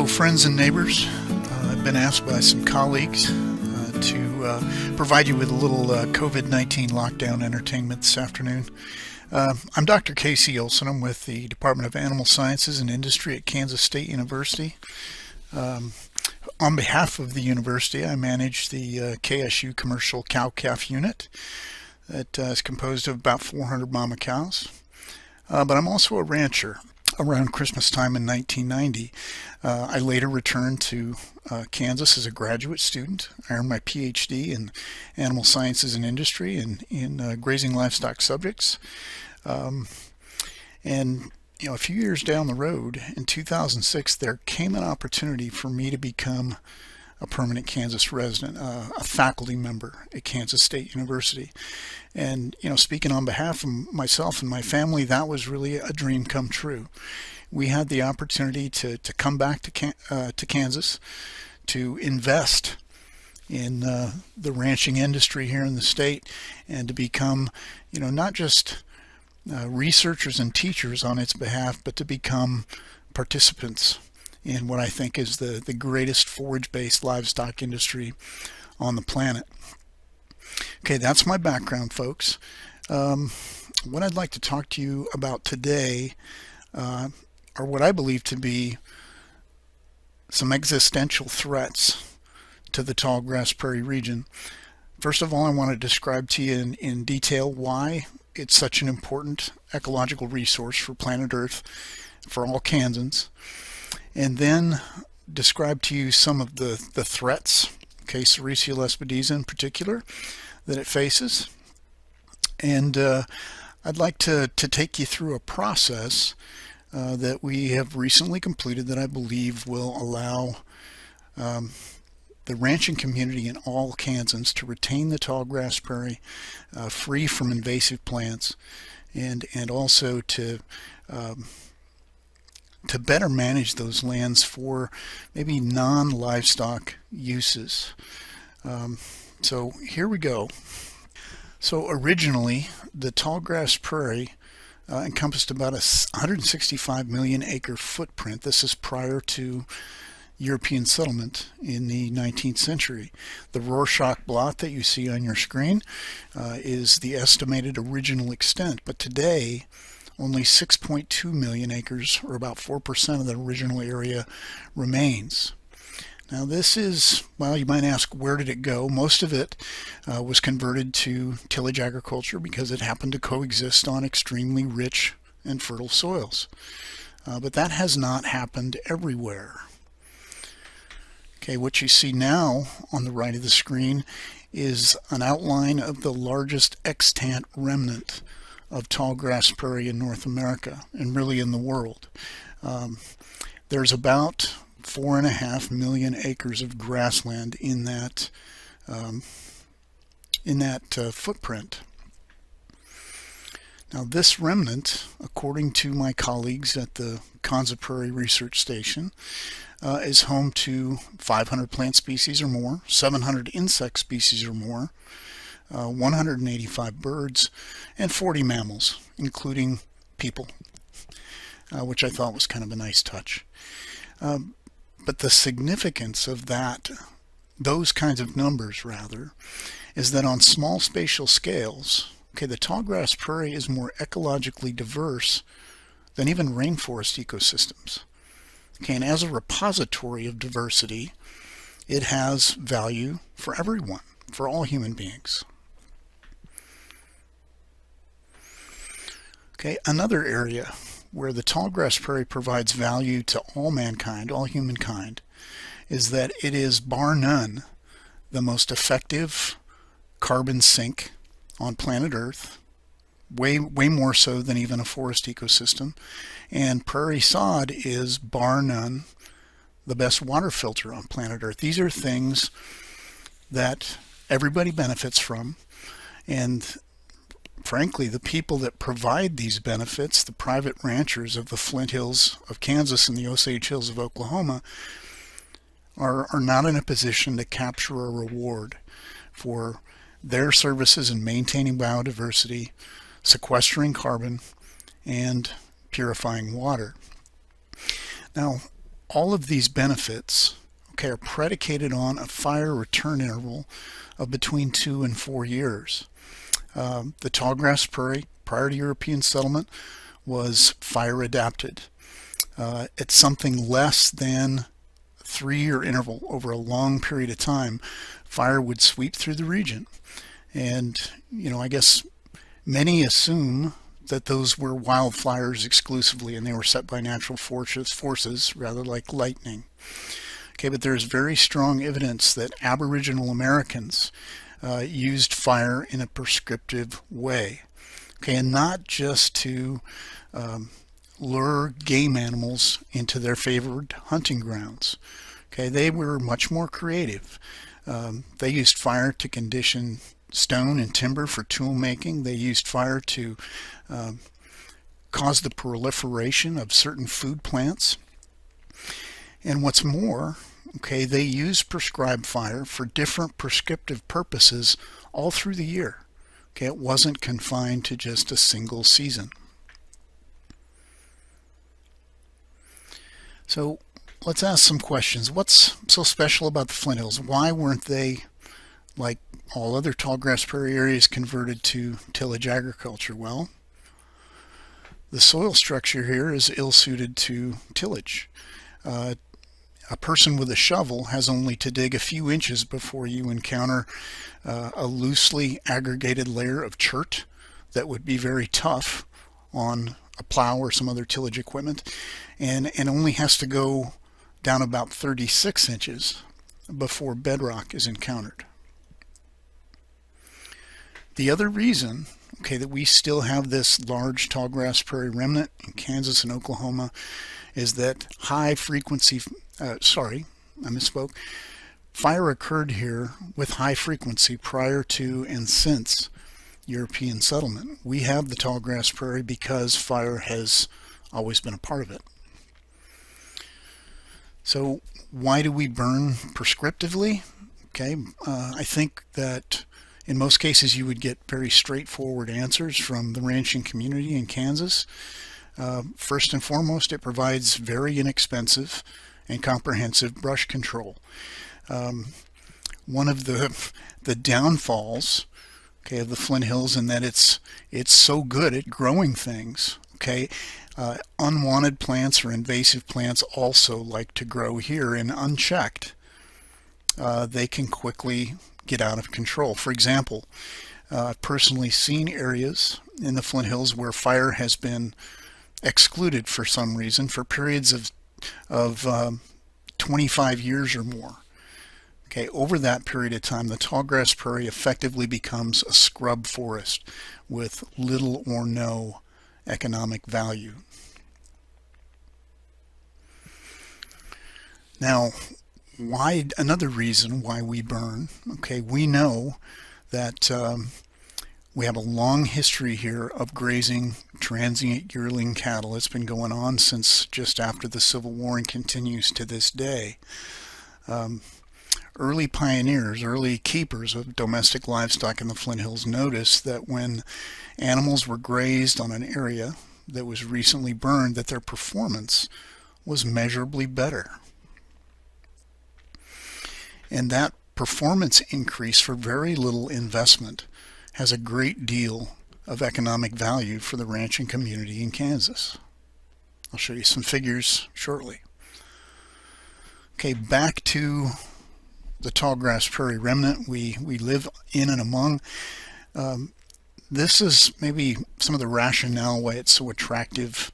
Hello friends and neighbors. I've been asked by some colleagues to provide you with a little COVID-19 lockdown entertainment this afternoon. I'm Dr. KC Olson. I'm with the Department of Animal Sciences and Industry at Kansas State University. On behalf of the university, I manage the KSU Commercial Cow-Calf Unit that is composed of about 400 mama cows. But I'm also a rancher. Around Christmas time in 1990, I later returned to Kansas as a graduate student. I earned my PhD in Animal Sciences and Industry and in grazing livestock subjects. And a few years down the road, in 2006, there came an opportunity for me to become a permanent Kansas resident, a faculty member at Kansas State University. And, speaking on behalf of myself and my family, that was really a dream come true. We had the opportunity to come back to Kansas, to invest in the ranching industry here in the state, and to become, not just researchers and teachers on its behalf, but to become participants in what I think is the greatest forage-based livestock industry on the planet. Okay, that's my background, folks. What I'd like to talk to you about today are what I believe to be some existential threats to the Tallgrass Prairie region. First of all, I want to describe to you in detail why it's such an important ecological resource for planet Earth, for all Kansans, and then describe to you some of the threats, Sericea Lespedeza in particular, that it faces. And I'd like to take you through a process that we have recently completed that I believe will allow the ranching community in all Kansans to retain the tallgrass prairie free from invasive plants, and also to better manage those lands for maybe non-livestock uses. So here we go. So originally, the tallgrass prairie encompassed about a 165 million acre footprint. This is prior to European settlement in the 19th century. The Rorschach blot that you see on your screen is the estimated original extent, but today only 6.2 million acres, or about 4% of the original area, remains. Now this is, well, you might ask, where did it go? Most of it was converted to tillage agriculture because it happened to coexist on extremely rich and fertile soils. But that has not happened everywhere. Okay, what you see now on the right of the screen is an outline of the largest extant remnant of tallgrass prairie in North America, and really in the world. There's about 4.5 million acres of grassland in that footprint. Now this remnant, according to my colleagues at the Kansas Prairie Research Station, is home to 500 plant species or more, 700 insect species or more, 185 birds, and 40 mammals, including people, which I thought was kind of a nice touch. But the significance of those kinds of numbers rather, is that on small spatial scales, the tallgrass prairie is more ecologically diverse than even rainforest ecosystems. And as a repository of diversity, it has value for everyone, for all human beings. Another area where the tallgrass prairie provides value to all mankind, all humankind, is that it is bar none the most effective carbon sink on planet Earth, way more so than even a forest ecosystem. And prairie sod is bar none the best water filter on planet Earth. These are things that everybody benefits from, and frankly, the people that provide these benefits, the private ranchers of the Flint Hills of Kansas and the Osage Hills of Oklahoma, are not in a position to capture a reward for their services in maintaining biodiversity, sequestering carbon, and purifying water. Now, all of these benefits, okay, are predicated on a fire return interval of between 2 and 4 years. The tallgrass prairie prior to European settlement was fire adapted. At something less than 3-year interval over a long period of time, fire would sweep through the region. And, I guess many assume that those were wildfires exclusively and they were set by natural forces rather like lightning. Okay, but there's very strong evidence that Aboriginal Americans used fire in a prescriptive way. Okay, and not just to lure game animals into their favored hunting grounds. Okay, they were much more creative. They used fire to condition stone and timber for tool making. They used fire to cause the proliferation of certain food plants. And what's more, okay, they used prescribed fire for different prescriptive purposes all through the year. Okay, it wasn't confined to just a single season. So let's ask some questions. What's so special about the Flint Hills? Why weren't they, like all other tallgrass prairie areas, converted to tillage agriculture? Well, the soil structure here is ill-suited to tillage. A person with a shovel has only to dig a few inches before you encounter a loosely aggregated layer of chert that would be very tough on a plow or some other tillage equipment, and only has to go down about 36 inches before bedrock is encountered. The other reason, okay, that we still have this large tallgrass prairie remnant in Kansas and Oklahoma is that high frequency, I misspoke. Fire occurred here with high frequency prior to and since European settlement. We have the tallgrass prairie because fire has always been a part of it. So why do we burn prescriptively? Okay, I think that in most cases you would get very straightforward answers from the ranching community in Kansas. First and foremost, it provides very inexpensive and comprehensive brush control. One of the downfalls, okay, of the Flint Hills, in that it's so good at growing things. Okay, unwanted plants or invasive plants also like to grow here, and unchecked, they can quickly get out of control. For example, I've personally seen areas in the Flint Hills where fire has been excluded for some reason for periods of 25 years or more. Okay, over that period of time, the tallgrass prairie effectively becomes a scrub forest with little or no economic value. Now, another reason why we burn, okay, we know that we have a long history here of grazing transient yearling cattle. It's been going on since just after the Civil War and continues to this day. Early pioneers, early keepers of domestic livestock in the Flint Hills noticed that when animals were grazed on an area that was recently burned, that their performance was measurably better. And that performance increase for very little investment has a great deal of economic value for the ranching community in Kansas. I'll show you some figures shortly. Okay, back to the tallgrass prairie remnant we live in and among. This is maybe some of the rationale why it's so attractive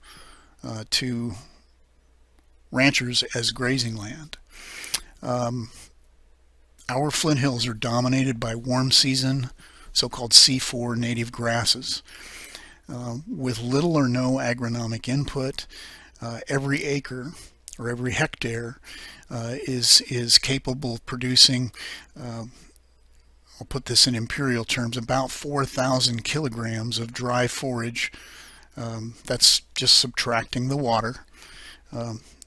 to ranchers as grazing land. Our Flint Hills are dominated by warm season, so-called C4 native grasses. With little or no agronomic input, every acre or every hectare is capable of producing, I'll put this in imperial terms, about 4,000 kilograms of dry forage. That's just subtracting the water.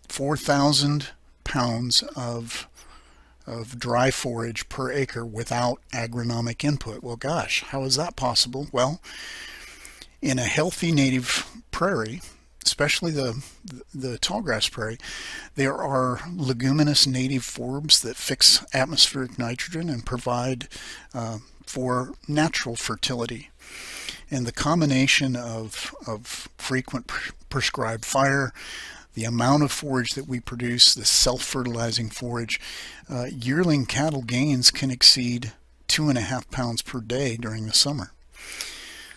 4,000 pounds of dry forage per acre without agronomic input. Well, gosh, how is that possible? Well, in a healthy native prairie, especially the tallgrass prairie, there are leguminous native forbs that fix atmospheric nitrogen and provide for natural fertility. And the combination of frequent prescribed fire, the amount of forage that we produce, the self-fertilizing forage, yearling cattle gains can exceed 2.5 pounds per day during the summer.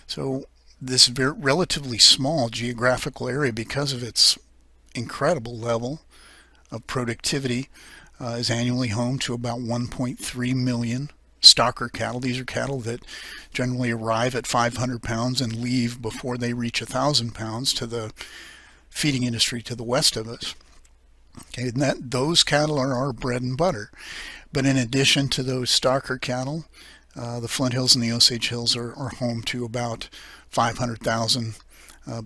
So this relatively small geographical area, because of its incredible level of productivity, is annually home to about 1.3 million stocker cattle. These are cattle that generally arrive at 500 pounds and leave before they reach 1,000 pounds to the feeding industry to the west of us. Okay, and those cattle are our bread and butter. But in addition to those stocker cattle, the Flint Hills and the Osage Hills are home to about 500,000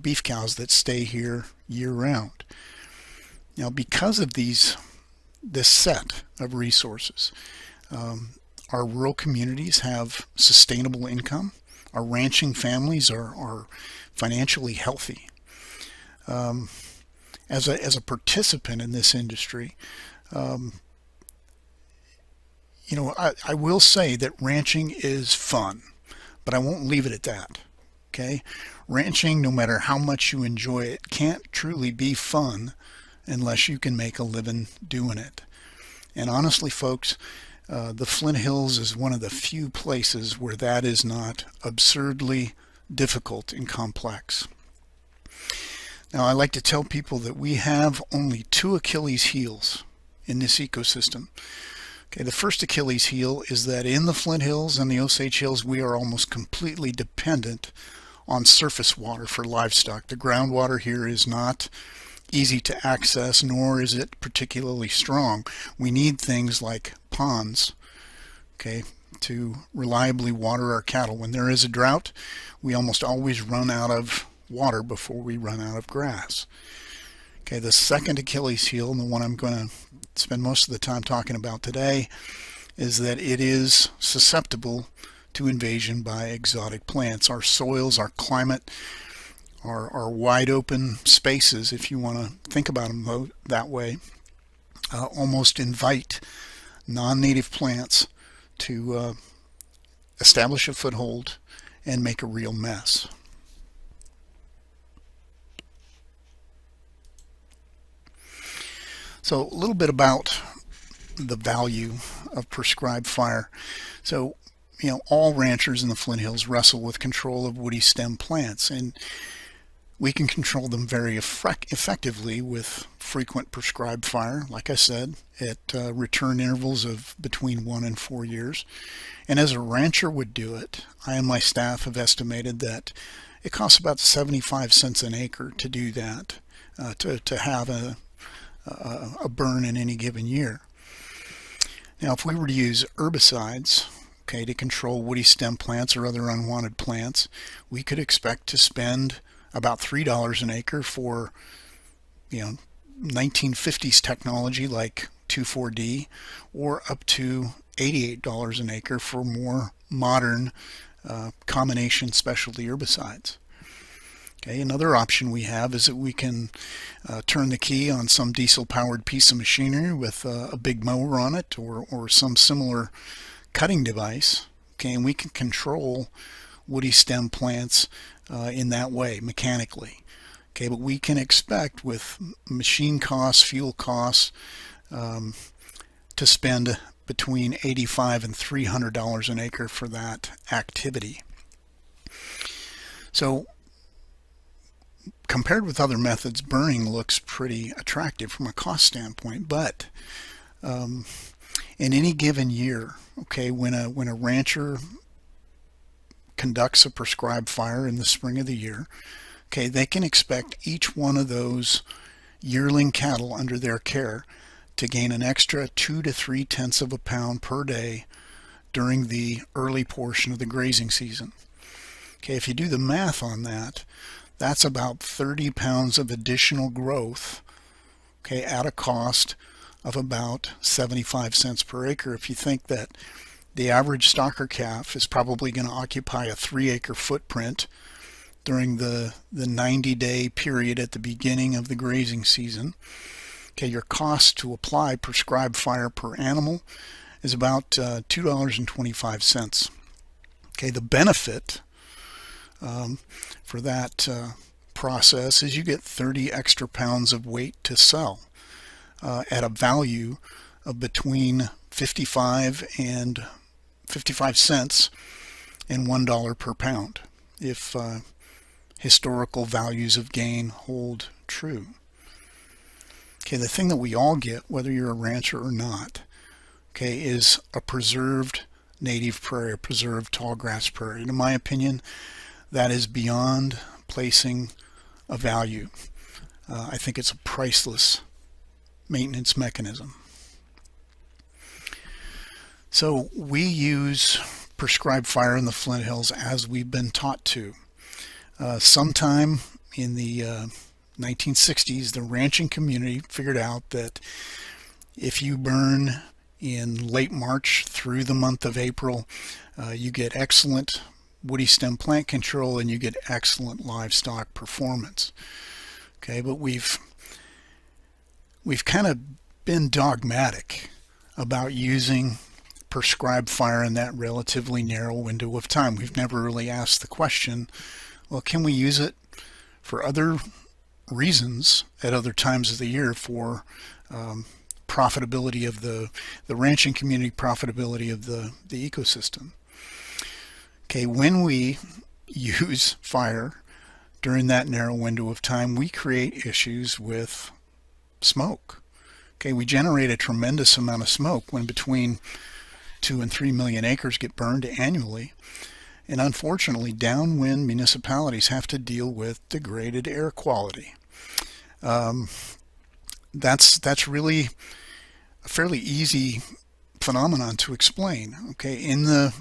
beef cows that stay here year-round. Now, because of this set of resources, our rural communities have sustainable income. Our ranching families are financially healthy. As a participant in this industry, I will say that ranching is fun, but I won't leave it at that. Okay, ranching, no matter how much you enjoy it, can't truly be fun unless you can make a living doing it. And honestly, folks, the Flint Hills is one of the few places where that is not absurdly difficult and complex. Now, I like to tell people that we have only two Achilles heels in this ecosystem. Okay, the first Achilles heel is that in the Flint Hills and the Osage Hills, we are almost completely dependent on surface water for livestock. The groundwater here is not easy to access, nor is it particularly strong. We need things like ponds, okay, to reliably water our cattle. When there is a drought, we almost always run out of water before we run out of grass. Okay, the second Achilles heel, and the one I'm going to spend most of the time talking about today, is that it is susceptible to invasion by exotic plants. Our soils, our climate, our wide open spaces, if you want to think about them that way, almost invite non-native plants to establish a foothold and make a real mess. So a little bit about the value of prescribed fire. So, all ranchers in the Flint Hills wrestle with control of woody stem plants, and we can control them very effectively with frequent prescribed fire, like I said, at return intervals of between 1 and 4 years. And as a rancher would do it, I and my staff have estimated that it costs about 75 cents an acre to do that, to have a burn in any given year. Now, if we were to use herbicides, okay, to control woody stem plants or other unwanted plants, we could expect to spend about $3 an acre for 1950s technology like 2,4-D, or up to $88 an acre for more modern combination specialty herbicides. Okay, another option we have is that we can turn the key on some diesel-powered piece of machinery with a big mower on it, or some similar cutting device. Okay, and we can control woody stem plants in that way, mechanically. Okay, but we can expect, with machine costs, fuel costs, to spend between $85 and $300 an acre for that activity. So, compared with other methods, burning looks pretty attractive from a cost standpoint, but in any given year, okay, when a rancher conducts a prescribed fire in the spring of the year, okay, they can expect each one of those yearling cattle under their care to gain an extra 2 to 3/10 of a pound per day during the early portion of the grazing season. Okay, if you do the math on that, that's about 30 pounds of additional growth, okay, at a cost of about 75 cents per acre. If you think that the average stocker calf is probably going to occupy a 3-acre footprint during the 90-day period at the beginning of the grazing season. Okay, your cost to apply prescribed fire per animal is about $2.25. Okay, the benefit for that process is you get 30 extra pounds of weight to sell at a value of between 55 cents and $1 per pound if historical values of gain hold true. Okay, the thing that we all get, whether you're a rancher or not, okay, is a preserved native prairie, a preserved tallgrass prairie. And in my opinion, that is beyond placing a value. I think it's a priceless maintenance mechanism. So we use prescribed fire in the Flint Hills as we've been taught to. Sometime in the 1960s, the ranching community figured out that if you burn in late March through the month of April, you get excellent woody stem plant control and you get excellent livestock performance. Okay, but we've kind of been dogmatic about using prescribed fire in that relatively narrow window of time. We've never really asked the question, well, can we use it for other reasons at other times of the year for profitability of the ranching community, profitability of the ecosystem? Okay, when we use fire during that narrow window of time, we create issues with smoke. Okay, we generate a tremendous amount of smoke when between 2 and 3 million acres get burned annually. And unfortunately, downwind municipalities have to deal with degraded air quality. That's really a fairly easy phenomenon to explain. Okay, in the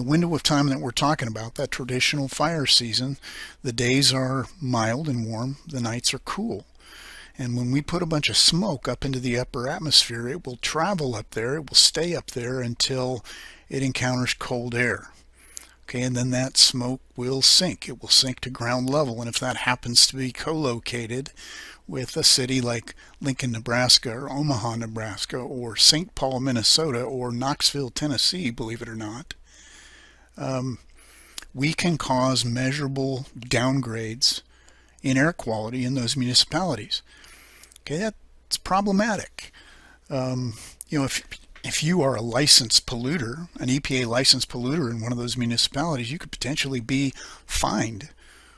window of time that we're talking about, that traditional fire season, the days are mild and warm, the nights are cool. And when we put a bunch of smoke up into the upper atmosphere, it will travel up there, it will stay up there until it encounters cold air. Okay, and then that smoke will sink. It will sink to ground level. And if that happens to be co-located with a city like Lincoln, Nebraska, or Omaha, Nebraska, or St. Paul, Minnesota, or Knoxville, Tennessee, believe it or not, we can cause measurable downgrades in air quality in those municipalities. Okay, that's problematic. If you are a licensed polluter, an EPA licensed polluter in one of those municipalities, you could potentially be fined.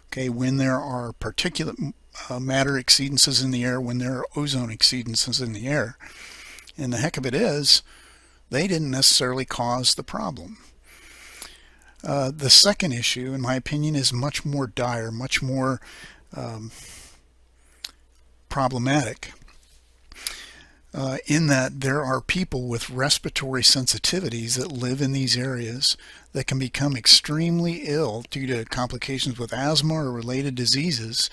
Okay, when there are particulate matter exceedances in the air, when there are ozone exceedances in the air. And the heck of it is, they didn't necessarily cause the problem. The second issue, in my opinion, is much more dire, much more problematic. In that there are people with respiratory sensitivities that live in these areas that can become extremely ill due to complications with asthma or related diseases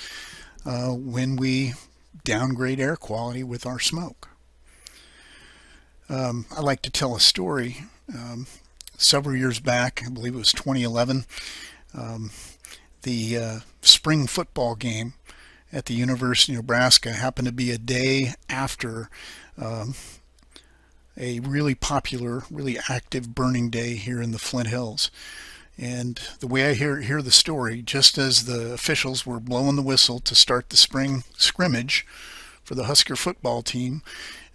when we downgrade air quality with our smoke. I like to tell a story. Several years back, I believe it was 2011, the spring football game at the University of Nebraska happened to be a day after a really popular, really active burning day here in the Flint Hills. And the way I hear the story, just as the officials were blowing the whistle to start the spring scrimmage for the Husker football team,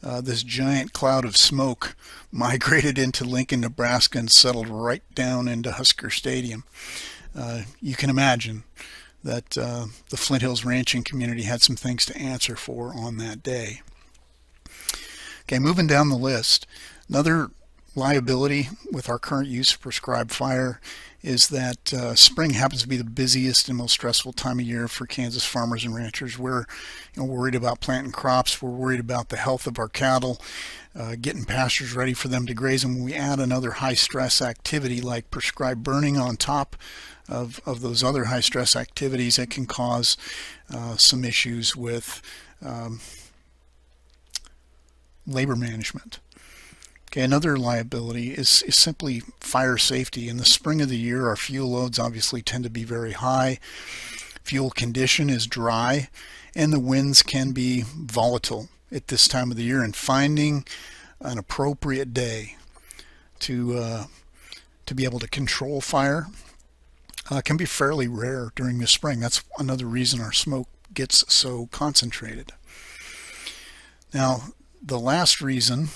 this giant cloud of smoke migrated into Lincoln, Nebraska and settled right down into Husker Stadium. You can imagine that the Flint Hills ranching community had some things to answer for on that day. Okay, moving down the list, another liability with our current use of prescribed fire is that spring happens to be the busiest and most stressful time of year for Kansas farmers and ranchers. We're worried about planting crops. We're worried about the health of our cattle, getting pastures ready for them to graze. And when we add another high stress activity like prescribed burning on top of those other high stress activities, it can cause some issues with labor management. Okay, another liability is simply fire safety. In the spring of the year, our fuel loads obviously tend to be very high. Fuel condition is dry, and the winds can be volatile at this time of the year. And finding an appropriate day to be able to control fire can be fairly rare during the spring. That's another reason our smoke gets so concentrated. Now, the last reason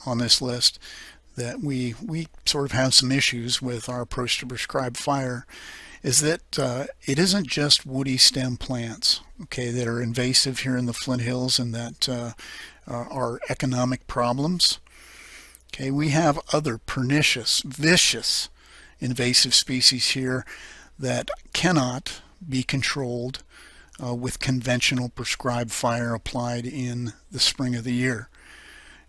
on this list that we sort of have some issues with our approach to prescribed fire is that it isn't just woody stem plants, okay, that are invasive here in the Flint Hills and that are economic problems. Okay, we have other pernicious, vicious invasive species here that cannot be controlled with conventional prescribed fire applied in the spring of the year.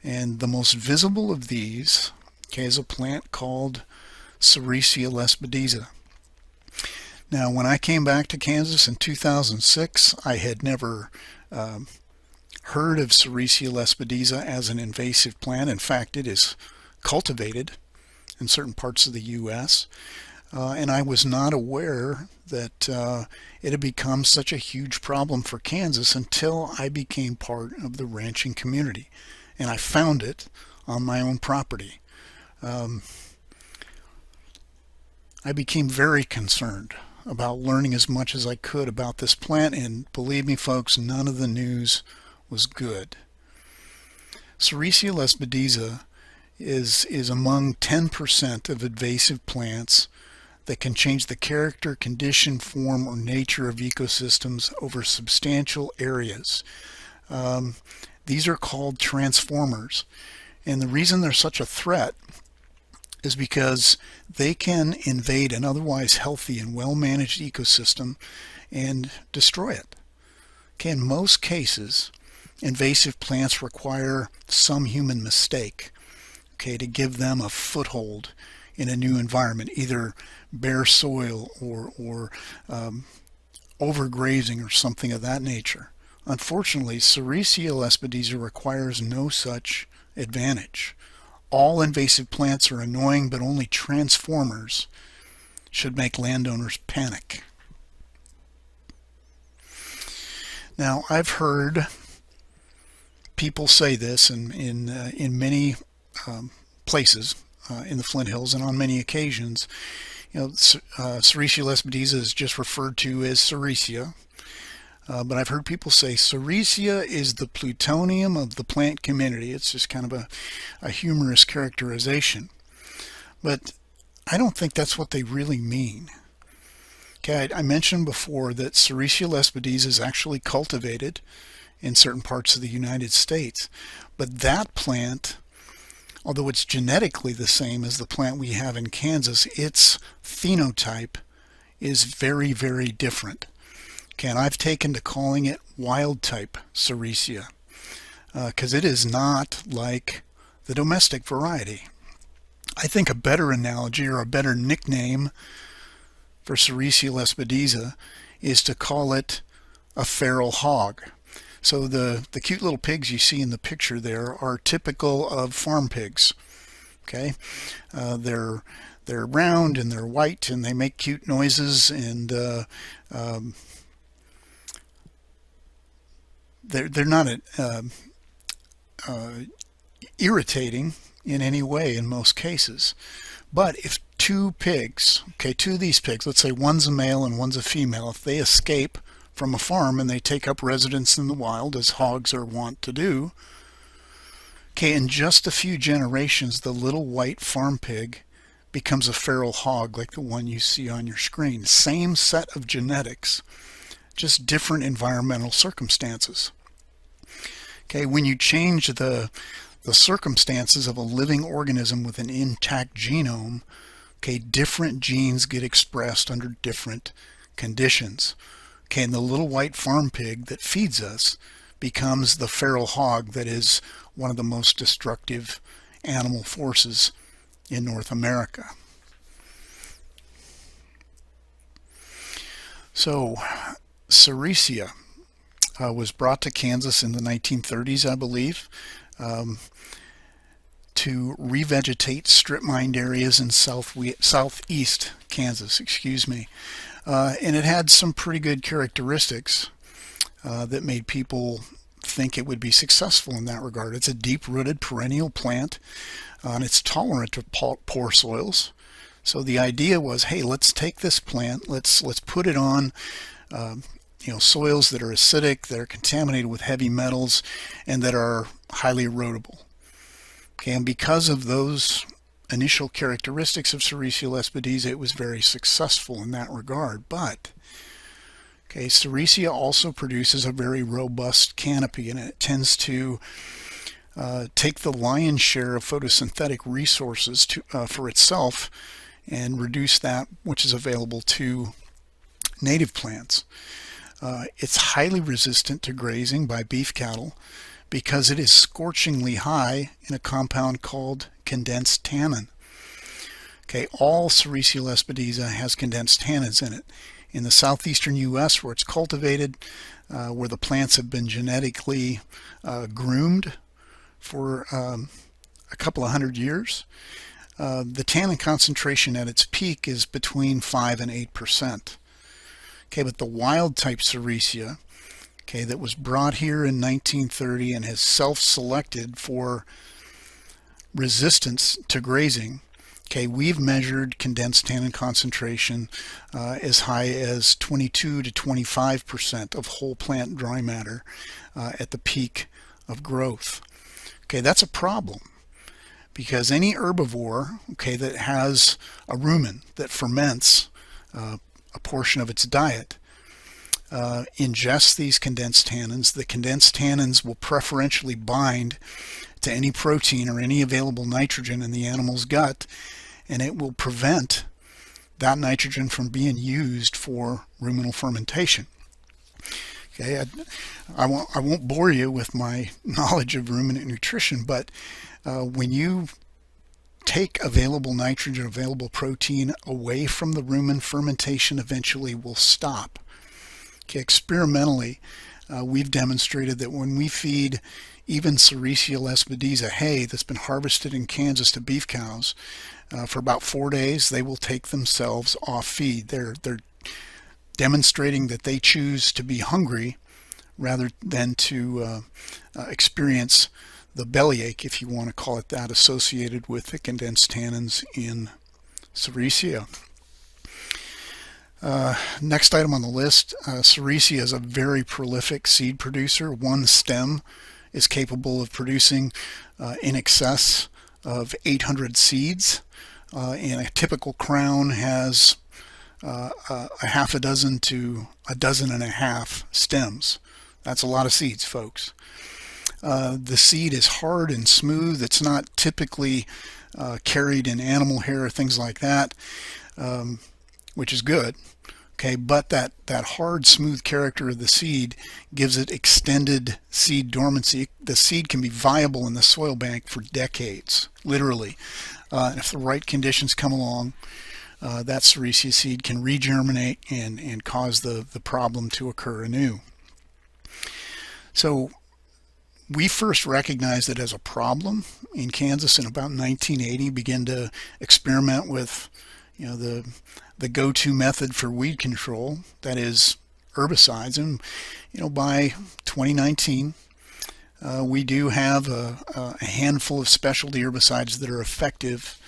And the most visible of these, okay, is a plant called Sericea lespedeza. Now, when I came back to Kansas in 2006, I had never heard of Sericea lespedeza as an invasive plant. In fact, it is cultivated in certain parts of the U.S., and I was not aware that it had become such a huge problem for Kansas until I became part of the ranching community. And I found it on my own property. I became very concerned about learning as much as I could about this plant, and believe me folks, none of the news was good. Sericea lespedeza is among 10% of invasive plants that can change the character, condition, form, or nature of ecosystems over substantial areas. These are called transformers, and the reason they're such a threat is because they can invade an otherwise healthy and well-managed ecosystem and destroy it. Okay, in most cases, invasive plants require some human mistake, okay, to give them a foothold in a new environment, either bare soil or overgrazing or something of that nature. Unfortunately, Sericea lespedeza requires no such advantage. All invasive plants are annoying, but only transformers should make landowners panic. Now, I've heard people say this in many places in the Flint Hills and on many occasions. You know, Sericea lespedeza is just referred to as Sericea. But I've heard people say Sericea is the plutonium of the plant community. It's just kind of a humorous characterization. But I don't think that's what they really mean. Okay, I mentioned before that Sericea lespedeza is actually cultivated in certain parts of the United States. But that plant, although it's genetically the same as the plant we have in Kansas, its phenotype is very, very different. Okay, and I've taken to calling it wild type Sericea because it is not like the domestic variety. I think a better analogy or a better nickname for Sericea lespedeza is to call it a feral hog. So the cute little pigs you see in the picture there are typical of farm pigs. Okay, they're round and they're white and they make cute noises, and they're not irritating in any way in most cases. But if two pigs, okay, two of these pigs, let's say one's a male and one's a female, if they escape from a farm and they take up residence in the wild, as hogs are wont to do, okay, in just a few generations, the little white farm pig becomes a feral hog like the one you see on your screen. Same set of genetics, just different environmental circumstances. Okay, when you change the circumstances of a living organism with an intact genome, okay, different genes get expressed under different conditions. Okay, and the little white farm pig that feeds us becomes the feral hog that is one of the most destructive animal forces in North America. So, Sericea was brought to Kansas in the 1930s, I believe, to revegetate strip mined areas in southeast Kansas, and it had some pretty good characteristics that made people think it would be successful in that regard. It's a deep-rooted perennial plant, and it's tolerant to poor soils. So the idea was, hey, let's take this plant, let's put it on soils that are acidic, that are contaminated with heavy metals, and that are highly erodible. Okay, and because of those initial characteristics of Sericea lespedeza, it was very successful in that regard. But Sericea also produces a very robust canopy, and it tends to take the lion's share of photosynthetic resources for itself and reduce that which is available to native plants. It's highly resistant to grazing by beef cattle because it is scorchingly high in a compound called condensed tannin. All Sericea lespedeza has condensed tannins in it. In the southeastern U.S., where it's cultivated, where the plants have been genetically groomed for a couple of hundred years, the tannin concentration at its peak is between 5 and 8%. But the wild type Sericea, that was brought here in 1930 and has self-selected for resistance to grazing, we've measured condensed tannin concentration as high as 22 to 25% of whole plant dry matter at the peak of growth. That's a problem, because any herbivore that has a rumen that ferments a portion of its diet ingests these condensed tannins. The condensed tannins will preferentially bind to any protein or any available nitrogen in the animal's gut, and it will prevent that nitrogen from being used for ruminal fermentation. I won't bore you with my knowledge of ruminant nutrition, but when you take available nitrogen, available protein away from the rumen, fermentation eventually will stop. Experimentally, we've demonstrated that when we feed even Sericea lespedeza hay that's been harvested in Kansas to beef cows, for about 4 days, they will take themselves off feed. They're demonstrating that they choose to be hungry rather than to experience the bellyache, if you want to call it that, associated with the condensed tannins in Sericea. Next item on the list, Sericea is a very prolific seed producer. One stem is capable of producing in excess of 800 seeds, and a typical crown has a half a dozen to a dozen and a half stems. That's a lot of seeds, folks. The seed is hard and smooth. It's not typically carried in animal hair or things like that, which is good. But that hard, smooth character of the seed gives it extended seed dormancy. The seed can be viable in the soil bank for decades, literally. And if the right conditions come along, that Sericea seed can regerminate and cause the problem to occur anew. So we first recognized it as a problem in Kansas in about 1980, began to experiment with the go-to method for weed control, that is herbicides. And by 2019, we do have a handful of specialty herbicides that are effective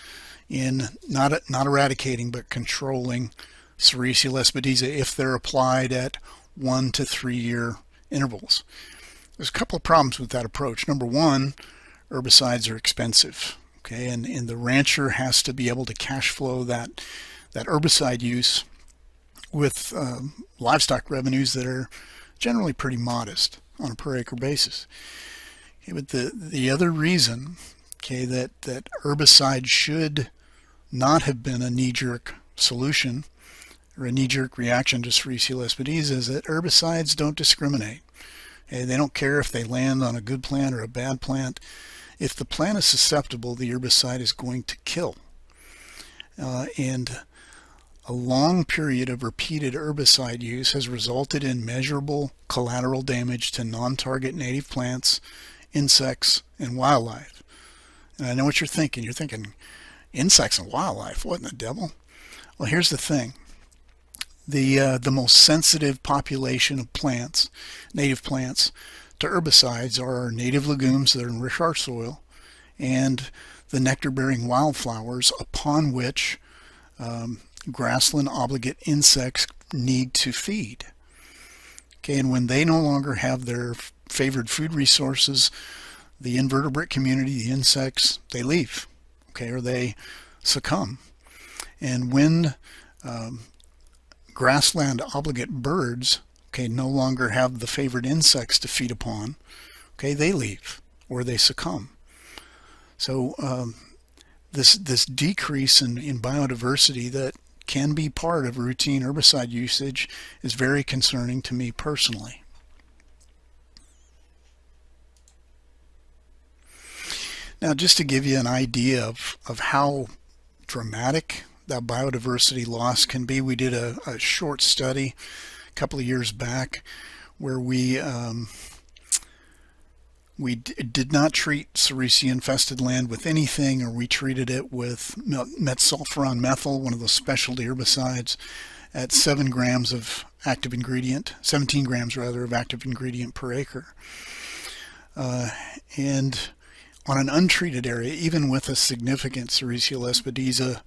in not eradicating but controlling Sericea lespedeza if they're applied at 1 to 3 year intervals. There's a couple of problems with that approach. Number one, herbicides are expensive, and the rancher has to be able to cash flow that herbicide use with livestock revenues that are generally pretty modest on a per acre basis. But the other reason, that herbicide should not have been a knee-jerk solution or a knee-jerk reaction to Sericea lespedeza is that herbicides don't discriminate. They don't care if they land on a good plant or a bad plant. If the plant is susceptible, the herbicide is going to kill. And a long period of repeated herbicide use has resulted in measurable collateral damage to non-target native plants, insects, and wildlife. And I know what you're thinking. You're thinking, insects and wildlife, what in the devil? Well, here's the thing. The most sensitive population of plants, native plants, to herbicides are native legumes that enrich our soil and the nectar-bearing wildflowers upon which grassland obligate insects need to feed. Okay, and when they no longer have their favored food resources, the invertebrate community, the insects, they leave, okay, or they succumb. And when grassland obligate birds, okay, no longer have the favored insects to feed upon, okay, they leave or they succumb. So this decrease in biodiversity that can be part of routine herbicide usage is very concerning to me personally. Now, just to give you an idea of how dramatic that biodiversity loss can be, we did a short study a couple of years back where we did not treat Sericea infested land with anything, or we treated it with metsulfuron methyl, one of those specialty herbicides, at 17 grams of active ingredient per acre. And on an untreated area, even with a significant Sericea lespedeza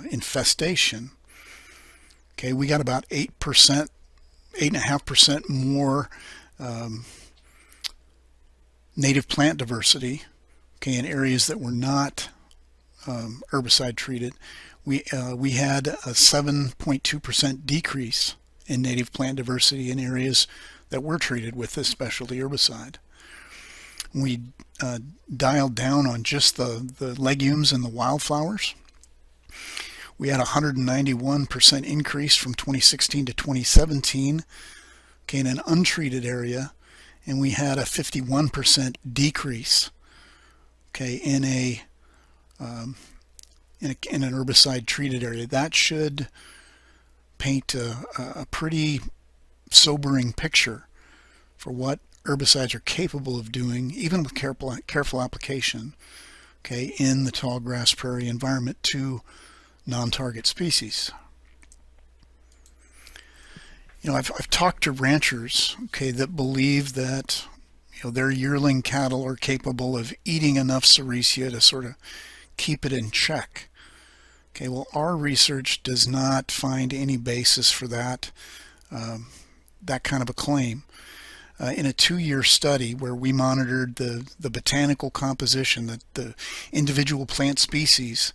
infestation, okay, we got about 8%, 8.5% more native plant diversity, okay, in areas that were not herbicide treated. We had a 7.2% decrease in native plant diversity in areas that were treated with this specialty herbicide. We dialed down on just the legumes and the wildflowers. We had a 191% increase from 2016 to 2017, okay, in an untreated area, and we had a 51% decrease, okay, in an herbicide treated area. That should paint a pretty sobering picture for what herbicides are capable of doing, even with careful application, okay, in the tallgrass prairie environment to non-target species. You know, I've talked to ranchers, okay, that believe that, you know, their yearling cattle are capable of eating enough Sericea to sort of keep it in check. Okay, well, our research does not find any basis for that kind of a claim. In a 2-year study where we monitored the botanical composition, the individual plant species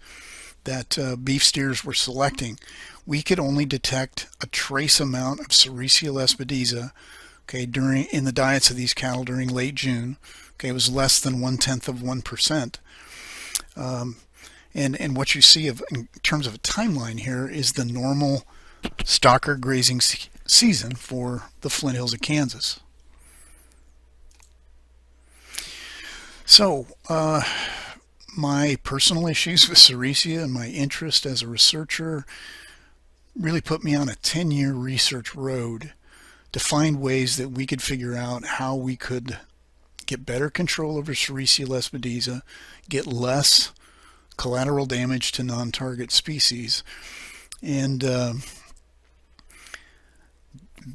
that beef steers were selecting, we could only detect a trace amount of Sericea lespedeza, okay, in the diets of these cattle during late June. Okay, it was less than 0.1%. And what you see in terms of a timeline here is the normal stocker grazing season for the Flint Hills of Kansas. So, my personal issues with Sericea and my interest as a researcher really put me on a 10-year research road to find ways that we could figure out how we could get better control over Sericea lespedeza, get less collateral damage to non-target species, and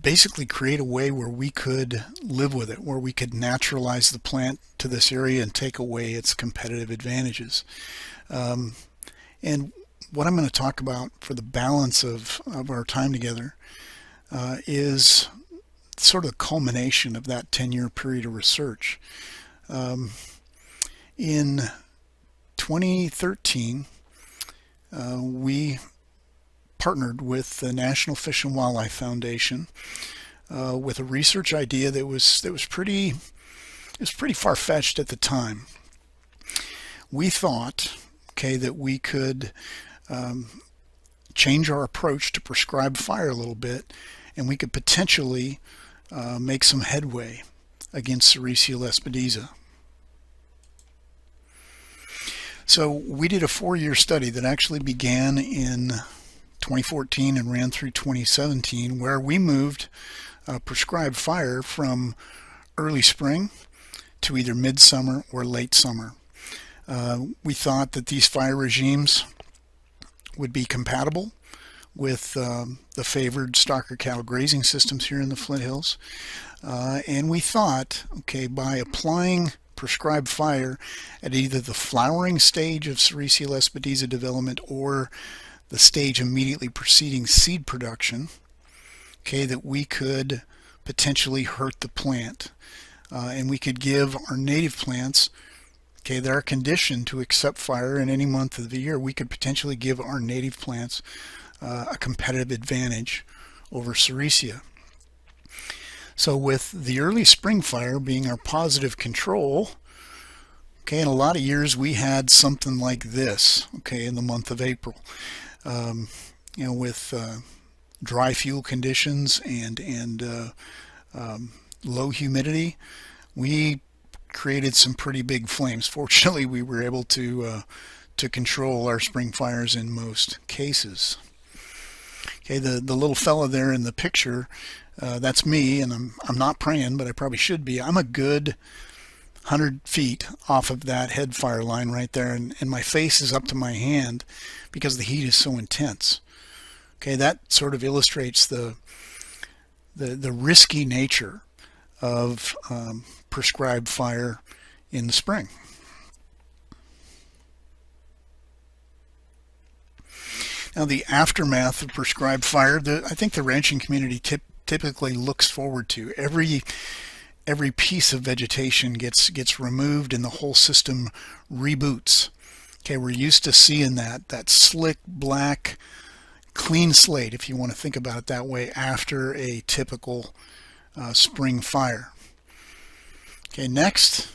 basically create a way where we could live with it, where we could naturalize the plant to this area and take away its competitive advantages. And what I'm going to talk about for the balance of our time together is sort of the culmination of that 10-year period of research. In 2013, we partnered with the National Fish and Wildlife Foundation with a research idea that was pretty far-fetched at the time. We thought, okay, that we could change our approach to prescribed fire a little bit, and we could potentially make some headway against Sericea lespedeza. So we did a 4-year study that actually began in 2014 and ran through 2017, where we moved prescribed fire from early spring to either midsummer or late summer. We thought that these fire regimes would be compatible with the favored stocker cattle grazing systems here in the Flint Hills. And we thought, okay, by applying prescribed fire at either the flowering stage of Sericea Lespedeza development or the stage immediately preceding seed production, okay, that we could potentially hurt the plant. And we could give our native plants, okay, that are conditioned to accept fire in any month of the year, we could potentially give our native plants a competitive advantage over Sericea. So with the early spring fire being our positive control, okay, in a lot of years we had something like this, okay, in the month of April. With dry fuel conditions and low humidity, we created some pretty big flames. Fortunately, we were able to control our spring fires in most cases. Okay, the little fella there in the picture, that's me, and I'm not praying, but I probably should be. I'm a good 100 feet off of that head fire line right there, and my face is up to my hand because the heat is so intense. Okay, that sort of illustrates the risky nature of prescribed fire in the spring. Now, the aftermath of prescribed fire, I think the ranching community typically looks forward to. Every piece of vegetation gets removed and the whole system reboots. Okay, we're used to seeing that slick, black, clean slate, if you want to think about it that way, after a typical spring fire. Okay, next,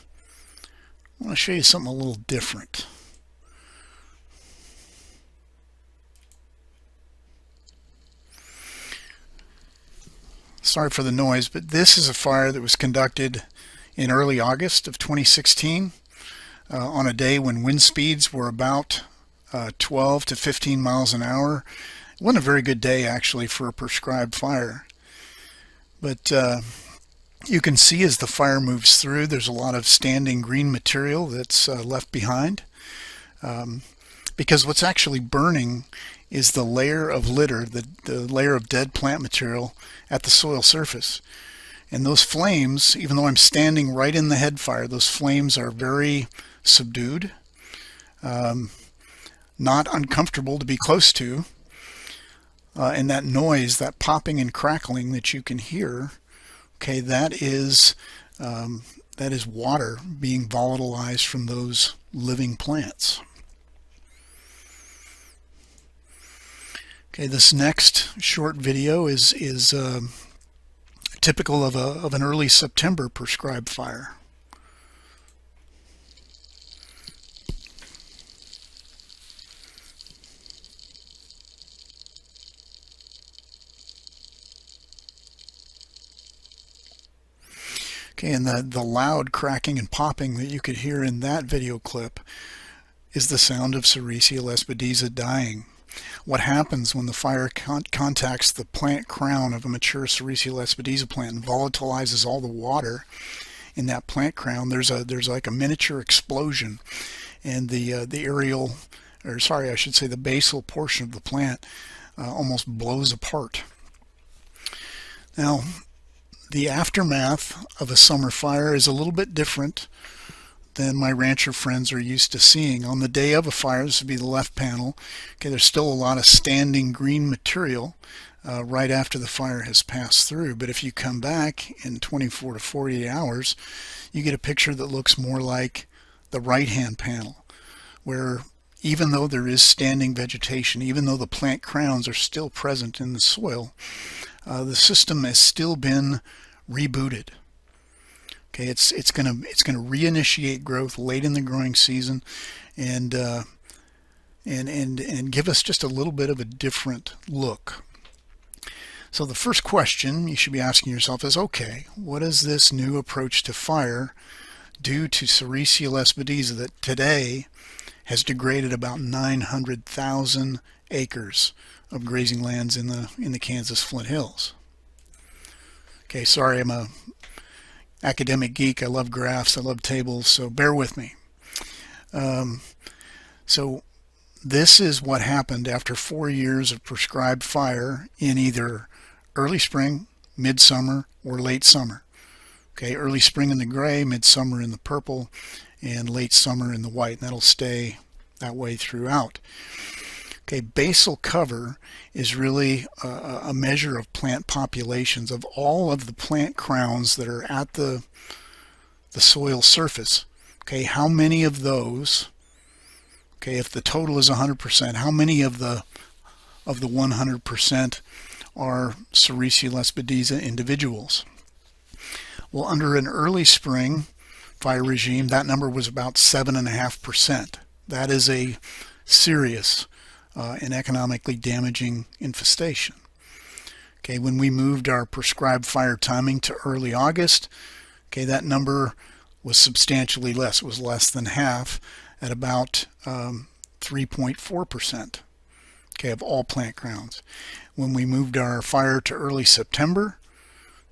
I want to show you something a little different. Sorry for the noise, but this is a fire that was conducted in early August of 2016 on a day when wind speeds were about 12 to 15 miles an hour. It wasn't a very good day actually for a prescribed fire. But you can see as the fire moves through, there's a lot of standing green material that's left behind. Because what's actually burning is the layer of litter, the layer of dead plant material at the soil surface. And those flames, even though I'm standing right in the head fire, those flames are very subdued, not uncomfortable to be close to. And that noise, that popping and crackling that you can hear, okay, that is water being volatilized from those living plants. Okay, this next short video is typical of an early September prescribed fire. Okay, and the loud cracking and popping that you could hear in that video clip is the sound of Sericea Lespedeza dying. What happens when the fire contacts the plant crown of a mature Sericea Lespedeza plant and volatilizes all the water in that plant crown? There's like a miniature explosion, and the basal portion of the plant almost blows apart. Now, the aftermath of a summer fire is a little bit different than my rancher friends are used to seeing. On the day of a fire, this would be the left panel, okay, there's still a lot of standing green material right after the fire has passed through. But if you come back in 24 to 48 hours, you get a picture that looks more like the right-hand panel, where even though there is standing vegetation, even though the plant crowns are still present in the soil, the system has still been rebooted. Okay, it's going to reinitiate growth late in the growing season, and give us just a little bit of a different look. So the first question you should be asking yourself is, okay, what does this new approach to fire do to Sericea Lespedeza that today has degraded about 900,000 acres of grazing lands in the Kansas Flint Hills? Okay, sorry, I'm a academic geek. I love graphs, I love tables, so bear with me. So this is what happened after 4 years of prescribed fire in either early spring, midsummer, or late summer. Okay, early spring in the gray, midsummer in the purple, and late summer in the white, and that'll stay that way throughout. Okay, basal cover is really a measure of plant populations, of all of the plant crowns that are at the soil surface. Okay, how many of those, okay, if the total is 100%, how many of the 100% are Sericea lespedeza individuals? Well, under an early spring fire regime, that number was about 7.5%. That is a serious and economically damaging infestation. Okay, when we moved our prescribed fire timing to early August, okay, that number was substantially less. It was less than half, at about 3.4%, okay, of all plant crowns. When we moved our fire to early September,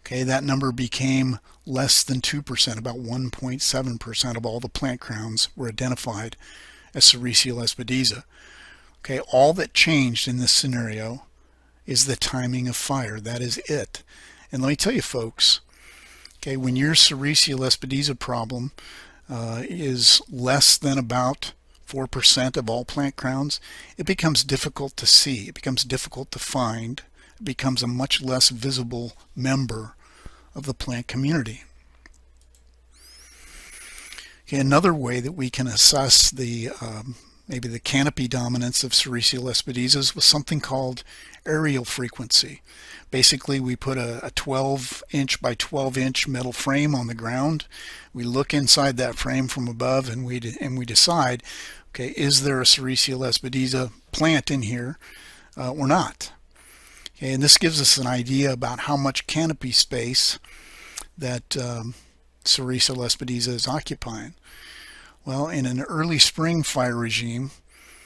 okay, that number became less than 2%, about 1.7% of all the plant crowns were identified as Sericea lespedeza. Okay, all that changed in this scenario is the timing of fire. That is it. And let me tell you, folks, okay, when your Sericea lespedeza problem is less than about 4% of all plant crowns, it becomes difficult to see. It becomes difficult to find. It becomes a much less visible member of the plant community. Okay, another way that we can assess the maybe the canopy dominance of Sericea lespedeza was something called aerial frequency. Basically, we put a 12-inch by 12-inch metal frame on the ground. We look inside that frame from above, and we decide, okay, is there a Sericea lespedeza plant in here or not? Okay, and this gives us an idea about how much canopy space that Sericea lespedeza is occupying. Well, in an early spring fire regime,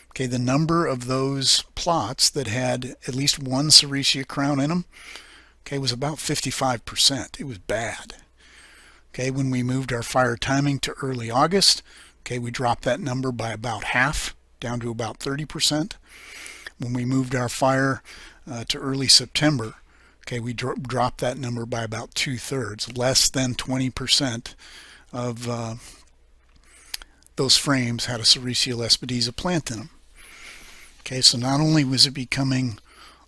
okay, the number of those plots that had at least one Sericea crown in them, okay, was about 55%. It was bad. Okay, when we moved our fire timing to early August, okay, we dropped that number by about half, down to about 30%. When we moved our fire to early September, okay, we dropped that number by about 2/3, less than 20% of those frames had a Sericea lespedeza plant in them. Okay, so not only was it becoming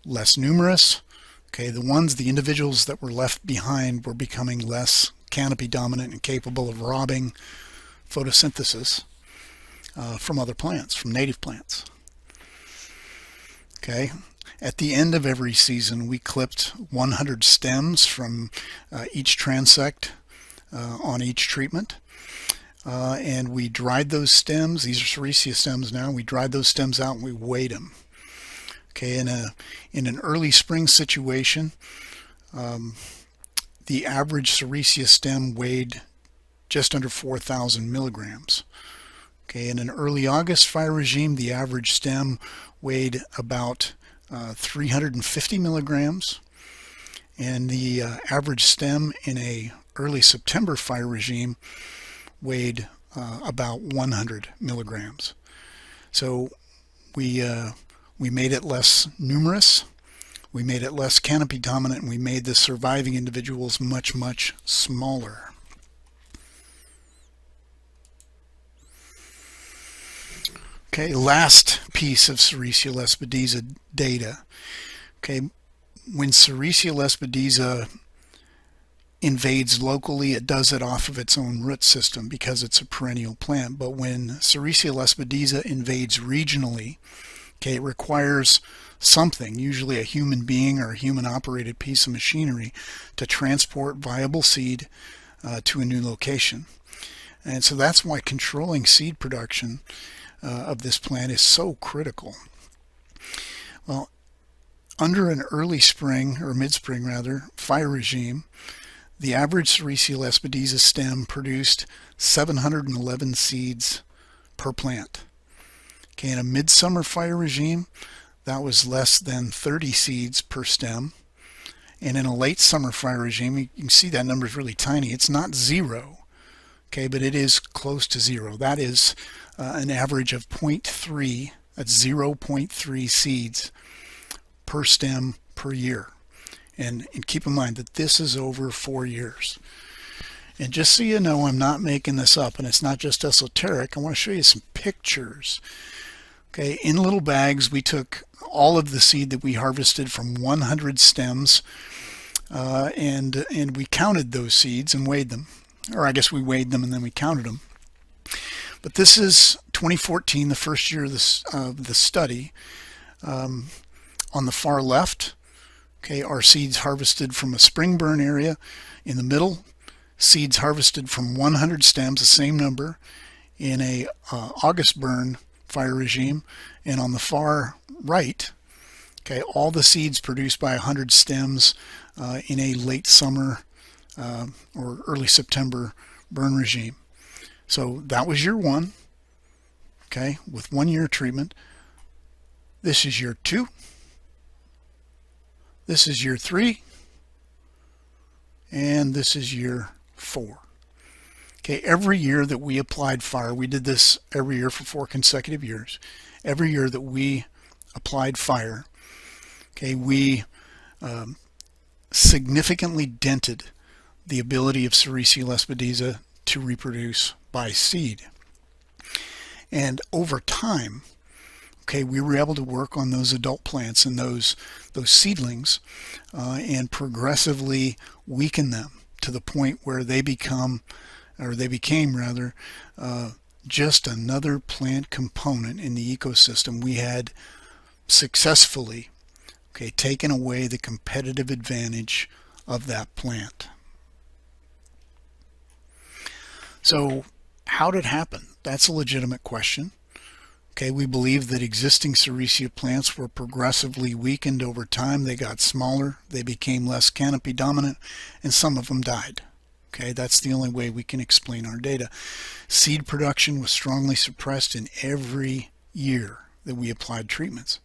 less numerous, okay, the individuals that were left behind were becoming less canopy dominant and capable of robbing photosynthesis from other plants, from native plants. Okay, at the end of every season, we clipped 100 stems from each transect on each treatment. And we dried those stems. These are Sericea stems now. We dried those stems out and we weighed them. Okay, in an early spring situation, the average Sericea stem weighed just under 4,000 milligrams. Okay, in an early August fire regime, the average stem weighed about 350 milligrams, and the average stem in a early September fire regime weighed about 100 milligrams. So we made it less numerous, we made it less canopy dominant, and we made the surviving individuals much, much smaller. Okay, last piece of Sericea lespedeza data. Okay, when Sericea lespedeza invades locally, it does it off of its own root system because it's a perennial plant. But when Sericea lespedeza invades regionally, okay, it requires something, usually a human being or a human operated piece of machinery, to transport viable seed to a new location. And so that's why controlling seed production of this plant is so critical. Well, under an early spring, or mid-spring rather, fire regime, the average Sericea lespedeza stem produced 711 seeds per plant. Okay, in a midsummer fire regime, that was less than 30 seeds per stem. And in a late summer fire regime, you can see that number is really tiny. It's not zero, okay, but it is close to zero. That is an average of 0.3, that's 0.3 seeds per stem per year. And keep in mind that this is over 4 years. And just so you know, I'm not making this up, and it's not just esoteric. I want to show you some pictures. Okay, in little bags, we took all of the seed that we harvested from 100 stems, and we counted those seeds and weighed them. Or I guess we weighed them and then we counted them. But this is 2014, the first year of the study. On the far left, okay, are seeds harvested from a spring burn area. In the middle, seeds harvested from 100 stems, the same number, in a August burn fire regime. And on the far right, okay, all the seeds produced by 100 stems in a late summer or early September burn regime. So that was year 1, okay, with 1 year treatment. This is year 2. This is year 3. And this is year 4. Okay, every year that we applied fire, we did this every year for 4 consecutive years. Every year that we applied fire, okay, we significantly dented the ability of Sericea lespedeza to reproduce by seed. And over time, okay, we were able to work on those adult plants and those seedlings and progressively weaken them to the point where they became just another plant component in the ecosystem. We had successfully, okay, taken away the competitive advantage of that plant. So how did it happen? That's a legitimate question. Okay, we believe that existing Sericea plants were progressively weakened over time. They got smaller, they became less canopy dominant, and some of them died. Okay, that's the only way we can explain our data. Seed production was strongly suppressed in every year that we applied treatments.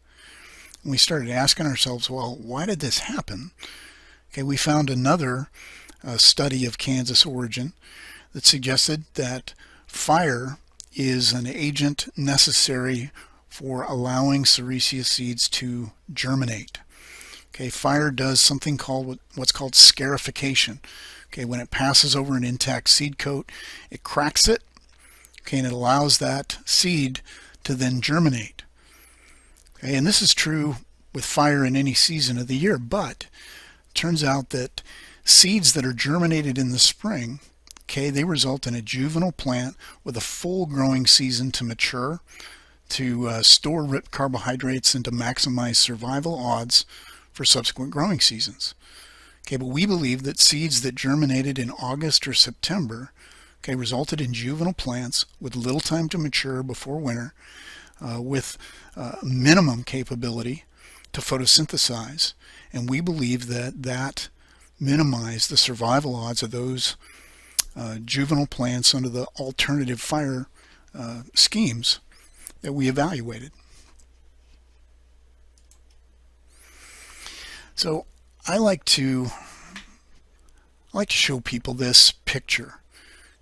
And we started asking ourselves, well, why did this happen? Okay, we found another study of Kansas origin that suggested that fire is an agent necessary for allowing Sericea seeds to germinate. Okay, fire does something called what's called scarification. Okay, when it passes over an intact seed coat, it cracks it, okay, and it allows that seed to then germinate. Okay, and this is true with fire in any season of the year, but it turns out that seeds that are germinated in the spring, okay, they result in a juvenile plant with a full growing season to mature, to store ripped carbohydrates, and to maximize survival odds for subsequent growing seasons. Okay, but we believe that seeds that germinated in August or September, okay, resulted in juvenile plants with little time to mature before winter, with minimum capability to photosynthesize, and we believe that that minimized the survival odds of those juvenile plants under the alternative fire schemes that we evaluated. So I like to show people this picture.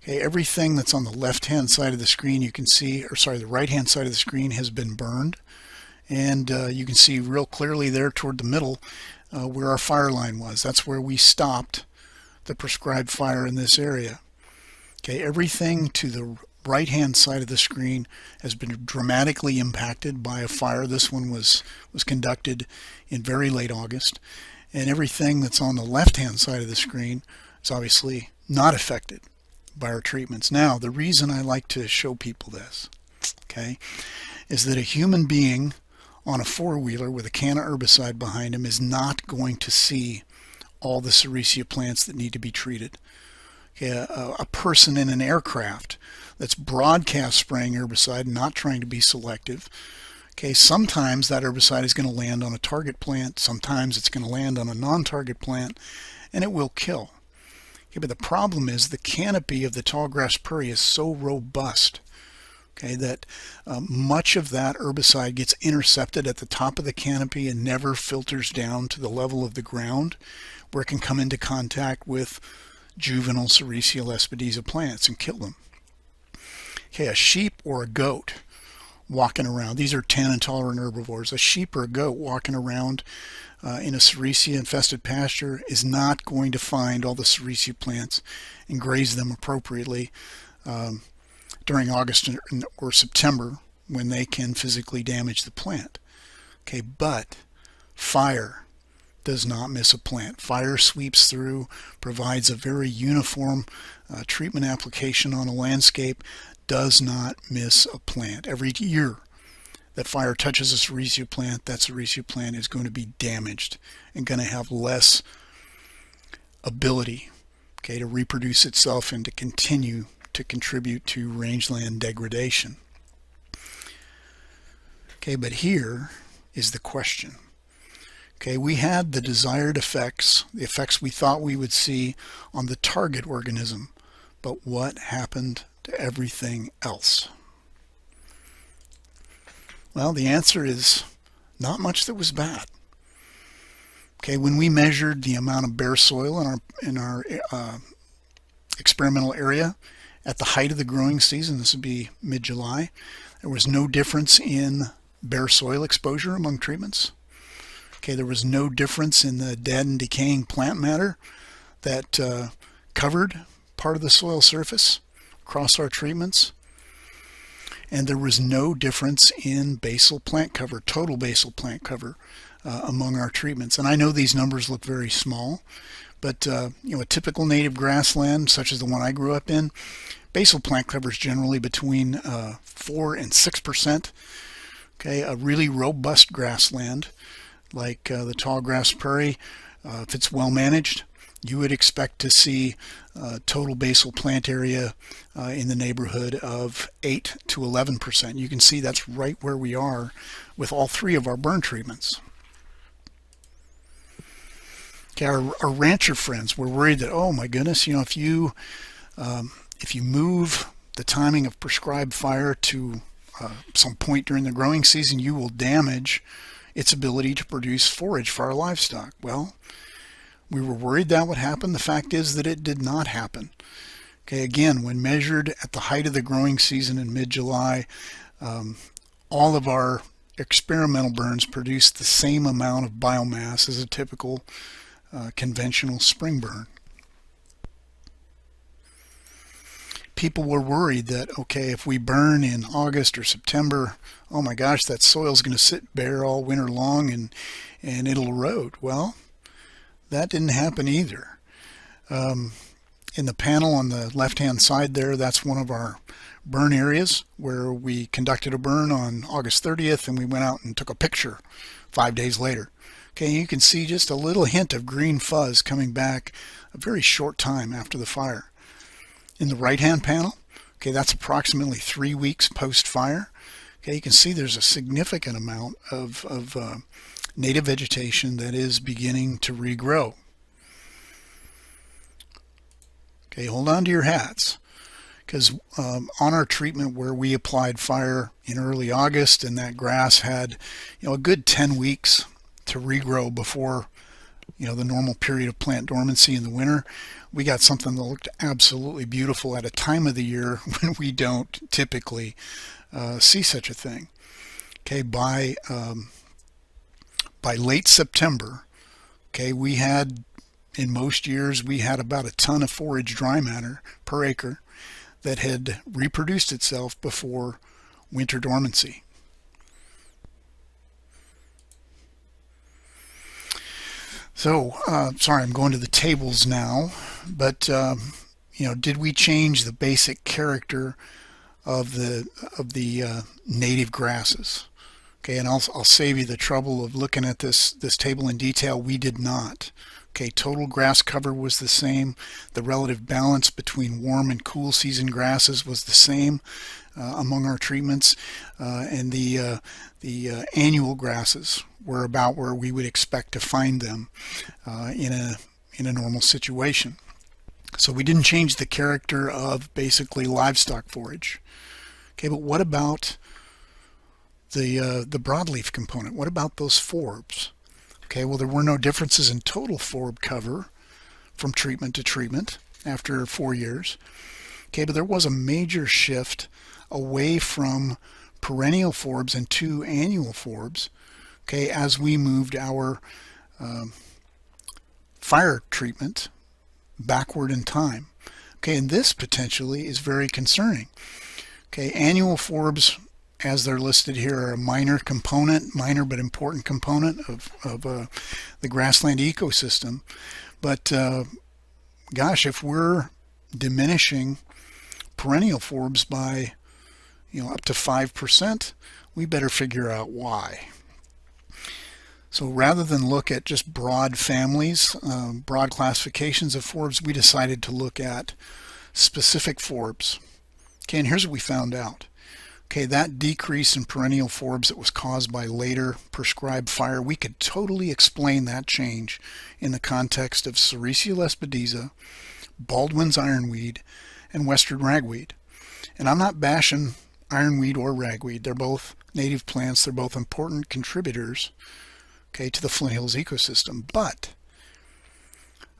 Okay, everything that's on the left-hand side of the screen you can see, or sorry, the right-hand side of the screen has been burned, and you can see real clearly there toward the middle where our fire line was. That's where we stopped the prescribed fire in this area. Okay, everything to the right-hand side of the screen has been dramatically impacted by a fire. This one was conducted in very late August. And everything that's on the left-hand side of the screen is obviously not affected by our treatments. Now, the reason I like to show people this, okay, is that a human being on a four-wheeler with a can of herbicide behind him is not going to see all the Sericea plants that need to be treated. Okay, a person in an aircraft that's broadcast spraying herbicide, not trying to be selective, okay, sometimes that herbicide is going to land on a target plant, sometimes it's going to land on a non-target plant, and it will kill. Okay, but the problem is the canopy of the tallgrass prairie is so robust, okay, that much of that herbicide gets intercepted at the top of the canopy and never filters down to the level of the ground where it can come into contact with juvenile Sericea lespedeza plants and kill them. Okay, a sheep or a goat walking around. These are tannin-tolerant herbivores. A sheep or a goat walking around in a Sericea infested pasture is not going to find all the Sericea plants and graze them appropriately during August or September when they can physically damage the plant. Okay, but fire does not miss a plant. Fire sweeps through, provides a very uniform treatment application on a landscape, does not miss a plant. Every year that fire touches a Sericea plant, that Sericea plant is going to be damaged and going to have less ability, okay, to reproduce itself and to continue to contribute to rangeland degradation. Okay, but here is the question. Okay, we had the desired effects, the effects we thought we would see on the target organism, but what happened to everything else? Well, the answer is not much that was bad. Okay, when we measured the amount of bare soil in our experimental area at the height of the growing season, this would be mid-July, there was no difference in bare soil exposure among treatments. Okay, there was no difference in the dead and decaying plant matter that covered part of the soil surface across our treatments. And there was no difference in basal plant cover, total basal plant cover among our treatments. And I know these numbers look very small, but a typical native grassland, such as the one I grew up in, basal plant cover is generally between 4 and 6%. Okay, a really robust grassland like the Tallgrass Prairie, if it's well managed, you would expect to see total basal plant area in the neighborhood of 8 to 11%. You can see that's right where we are with all three of our burn treatments. Okay, our rancher friends were worried that, oh my goodness, if you move the timing of prescribed fire to some point during the growing season, you will damage its ability to produce forage for our livestock. Well, we were worried that would happen. The fact is that it did not happen. Okay, again, when measured at the height of the growing season in mid-July, all of our experimental burns produced the same amount of biomass as a typical conventional spring burn. People were worried that, okay, if we burn in August or September, oh my gosh, that soil's going to sit bare all winter long and it'll erode. Well, that didn't happen either. In the panel on the left-hand side there, that's one of our burn areas where we conducted a burn on August 30th and we went out and took a picture 5 days later. Okay, you can see just a little hint of green fuzz coming back a very short time after the fire. In the right-hand panel, okay, that's approximately 3 weeks post-fire. Okay, you can see there's a significant amount of native vegetation that is beginning to regrow. Okay, hold on to your hats, because on our treatment where we applied fire in early August and that grass had a good 10 weeks to regrow before the normal period of plant dormancy in the winter, we got something that looked absolutely beautiful at a time of the year when we don't typically see such a thing. Okay, by late September, okay, we had, in most years, we had about a ton of forage dry matter per acre that had reproduced itself before winter dormancy. So, sorry, I'm going to the tables now, but did we change the basic character of the native grasses? Okay, and I'll save you the trouble of looking at this table in detail. We did not. Okay, total grass cover was the same. The relative balance between warm and cool season grasses was the same among our treatments, and the annual grasses were about where we would expect to find them in a normal situation. So we didn't change the character of basically livestock forage. Okay, but what about the broadleaf component? What about those forbs? Okay, well, there were no differences in total forb cover from treatment to treatment after 4 years. Okay, but there was a major shift away from perennial forbs and to annual forbs, okay, as we moved our fire treatment backward in time. Okay, and this potentially is very concerning. Okay, annual forbs, as they're listed here, are a minor but important component of the grassland ecosystem. But gosh, if we're diminishing perennial forbs by up to 5%, we better figure out why. So rather than look at just broad families, broad classifications of forbs, we decided to look at specific forbs. Okay, and here's what we found out. Okay, that decrease in perennial forbs that was caused by later prescribed fire, we could totally explain that change in the context of Sericea lespedeza, Baldwin's ironweed, and western ragweed. And I'm not bashing ironweed or ragweed. They're both native plants. They're both important contributors, okay, to the Flint Hills ecosystem. But,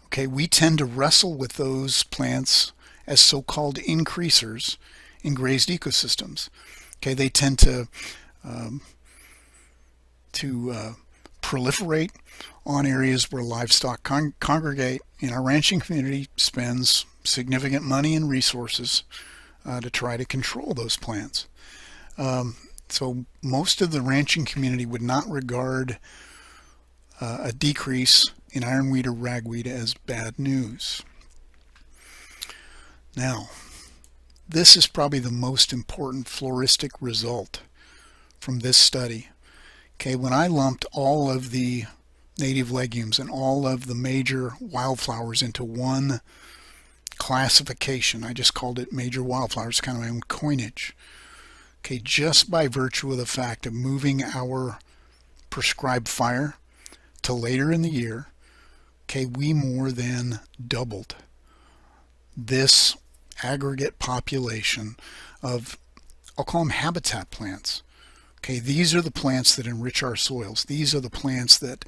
okay, we tend to wrestle with those plants as so-called increasers in grazed ecosystems. Okay, they tend to proliferate on areas where livestock congregate, and our ranching community spends significant money and resources to try to control those plants. So most of the ranching community would not regard a decrease in ironweed or ragweed as bad news. Now, this is probably the most important floristic result from this study. Okay, when I lumped all of the native legumes and all of the major wildflowers into one classification, I just called it major wildflowers, kind of my own coinage. Okay, just by virtue of the fact of moving our prescribed fire to later in the year, okay, we more than doubled this aggregate population of, I'll call them habitat plants. Okay, these are the plants that enrich our soils. These are the plants that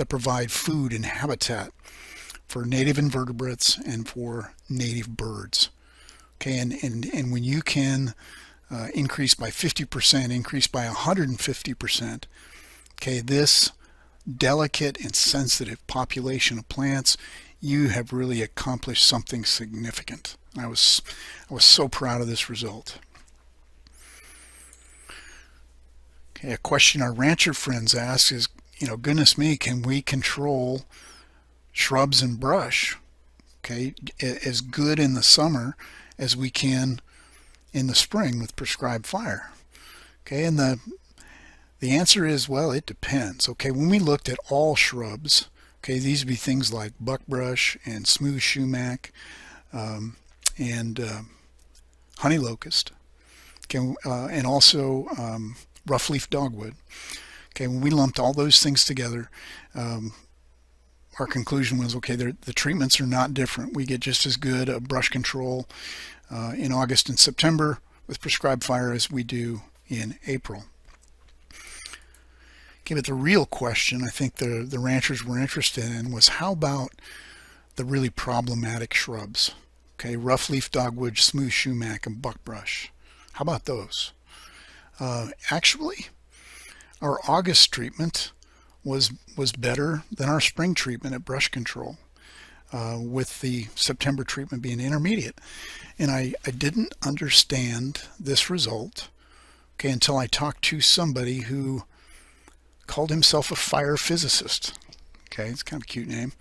provide food and habitat for native invertebrates and for native birds. Okay, and when you can increase by 50%, increase by 150%, okay, this delicate and sensitive population of plants, you have really accomplished something significant. I was so proud of this result. Okay, a question our rancher friends ask is, goodness me, can we control shrubs and brush, okay, as good in the summer as we can in the spring with prescribed fire? Okay, and the answer is, well, it depends. Okay, when we looked at all shrubs, okay, these would be things like buckbrush and smooth sumac and honey locust, okay, and also roughleaf dogwood. Okay, when we lumped all those things together, our conclusion was, okay, the treatments are not different. We get just as good a brush control in August and September with prescribed fire as we do in April. Okay, but the real question I think the ranchers were interested in was, how about the really problematic shrubs? Okay, roughleaf dogwood, smooth sumac, and buckbrush. How about those? Actually, our August treatment was better than our spring treatment at brush control, with the September treatment being intermediate. And I didn't understand this result, okay, until I talked to somebody who called himself a fire physicist. Okay, it's kind of a cute name.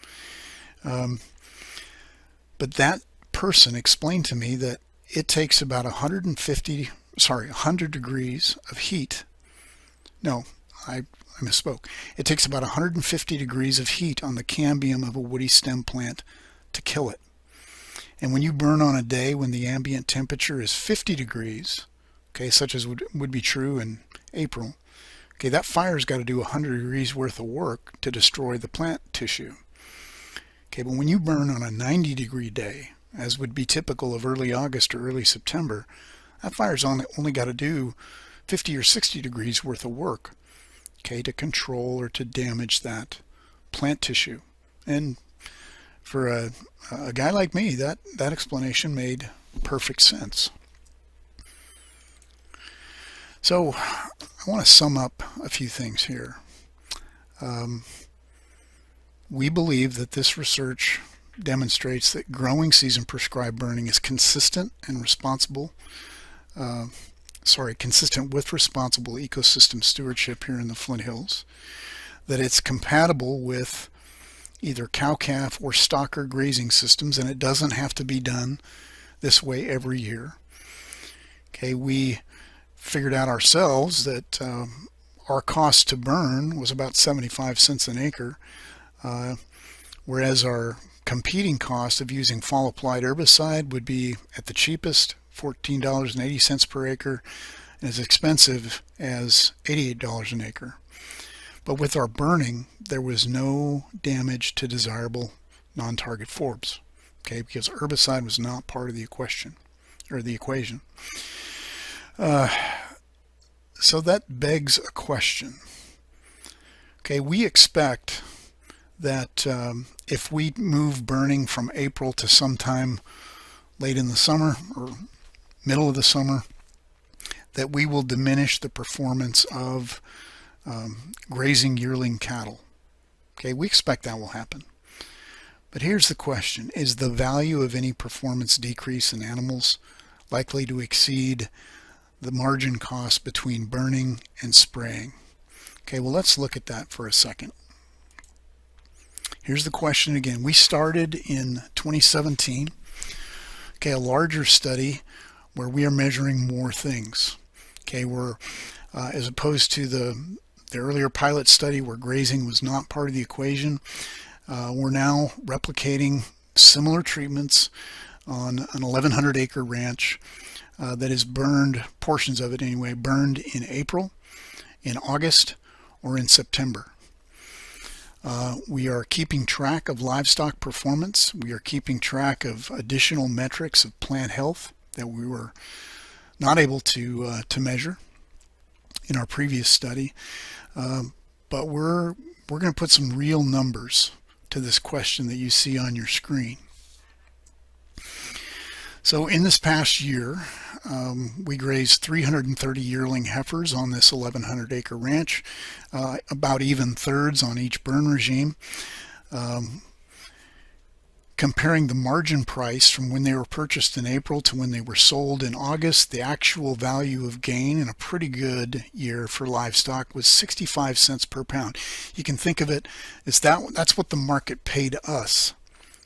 But that person explained to me that it takes about 100 degrees of heat. No, I misspoke. It takes about 150 degrees of heat on the cambium of a woody stem plant to kill it. And when you burn on a day when the ambient temperature is 50 degrees, okay, such as would be true in April, okay, that fire's got to do 100 degrees worth of work to destroy the plant tissue. Okay, but when you burn on a 90 degree day, as would be typical of early August or early September, that fire's only got to do 50 or 60 degrees worth of work, okay, to control or to damage that plant tissue. And for a guy like me, that explanation made perfect sense. So I want to sum up a few things here. We believe that this research demonstrates that growing season prescribed burning is consistent and responsible, consistent with responsible ecosystem stewardship here in the Flint Hills, that it's compatible with either cow-calf or stocker grazing systems, and it doesn't have to be done this way every year. Okay, we figured out ourselves that our cost to burn was about 75 cents an acre, whereas our competing cost of using fall applied herbicide would be at the cheapest $14.80 per acre and as expensive as $88 an acre. But with our burning, there was no damage to desirable non-target forbs, okay, because herbicide was not part of the equation. So that begs a question. Okay, we expect that if we move burning from April to sometime late in the summer or middle of the summer, that we will diminish the performance of grazing yearling cattle. Okay, we expect that will happen. But here's the question: is the value of any performance decrease in animals likely to exceed the margin cost between burning and spraying? Okay, well, let's look at that for a second. Here's the question again. We started in 2017, okay, a larger study where we are measuring more things. Okay, we're as opposed to the earlier pilot study where grazing was not part of the equation, we're now replicating similar treatments on an 1,100 acre ranch that is burned, portions of it anyway, burned in April, in August, or in September. We are keeping track of livestock performance. We are keeping track of additional metrics of plant health that we were not able to measure in our previous study. But we're going to put some real numbers to this question that you see on your screen. So in this past year, we grazed 330 yearling heifers on this 1,100 acre ranch, about even thirds on each burn regime. Comparing the margin price from when they were purchased in April to when they were sold in August, the actual value of gain in a pretty good year for livestock was 65 cents per pound. You can think of it as that's what the market paid us,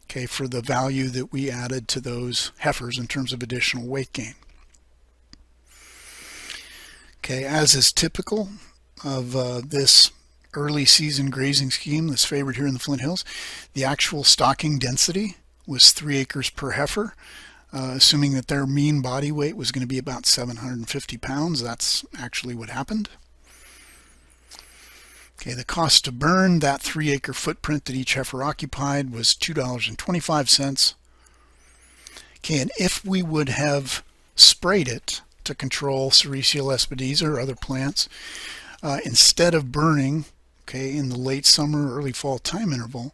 okay, for the value that we added to those heifers in terms of additional weight gain. Okay, as is typical of this early season grazing scheme that's favored here in the Flint Hills, the actual stocking density was 3 acres per heifer, assuming that their mean body weight was going to be about 750 pounds. That's actually what happened. Okay, the cost to burn that 3 acre footprint that each heifer occupied was $2.25. Okay, and if we would have sprayed it to control Sericea, Lespedeza, or other plants, instead of burning, okay, in the late summer, early fall time interval,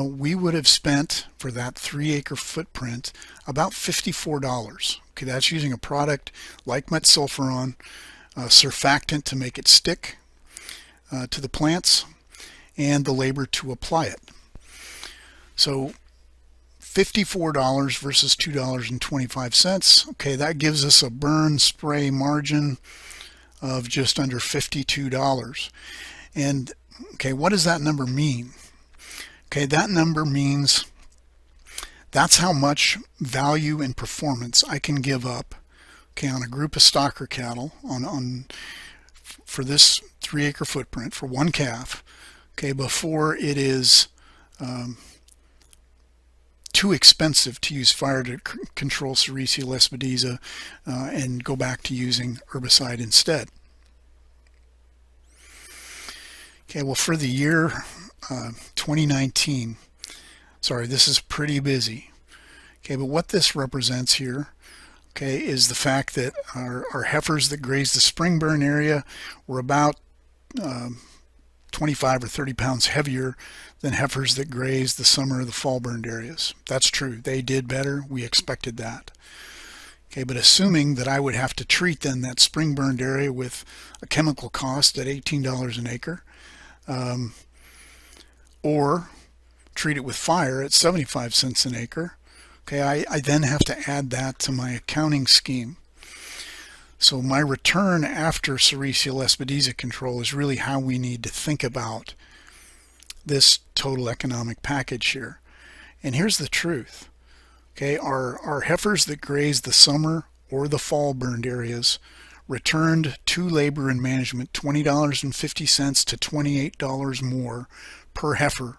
we would have spent for that 3 acre footprint about $54. Okay, that's using a product like metsulfuron, surfactant to make it stick to the plants, and the labor to apply it. So $54 versus $2.25. Okay, that gives us a burn spray margin of just under $52. And okay, what does that number mean? Okay, that number means that's how much value and performance I can give up, okay, on a group of stocker cattle for this 3 acre footprint for one calf, okay, before it is too expensive to use fire to control Sericea, Lespedeza, and go back to using herbicide instead. Okay, well, for the year 2019, sorry, this is pretty busy. Okay, but what this represents here, okay, is the fact that our heifers that graze the spring burn area were about 25 or 30 pounds heavier than heifers that graze the summer or the fall burned areas. That's true. They did better. We expected that. Okay, but assuming that I would have to treat then that spring burned area with a chemical cost at $18 an acre, or treat it with fire at 75 cents an acre, okay, I then have to add that to my accounting scheme. So my return after Sericea Lespedeza control is really how we need to think about this total economic package here. And here's the truth. Okay, our heifers that graze the summer or the fall burned areas returned to labor and management $20.50 to $28 more per heifer,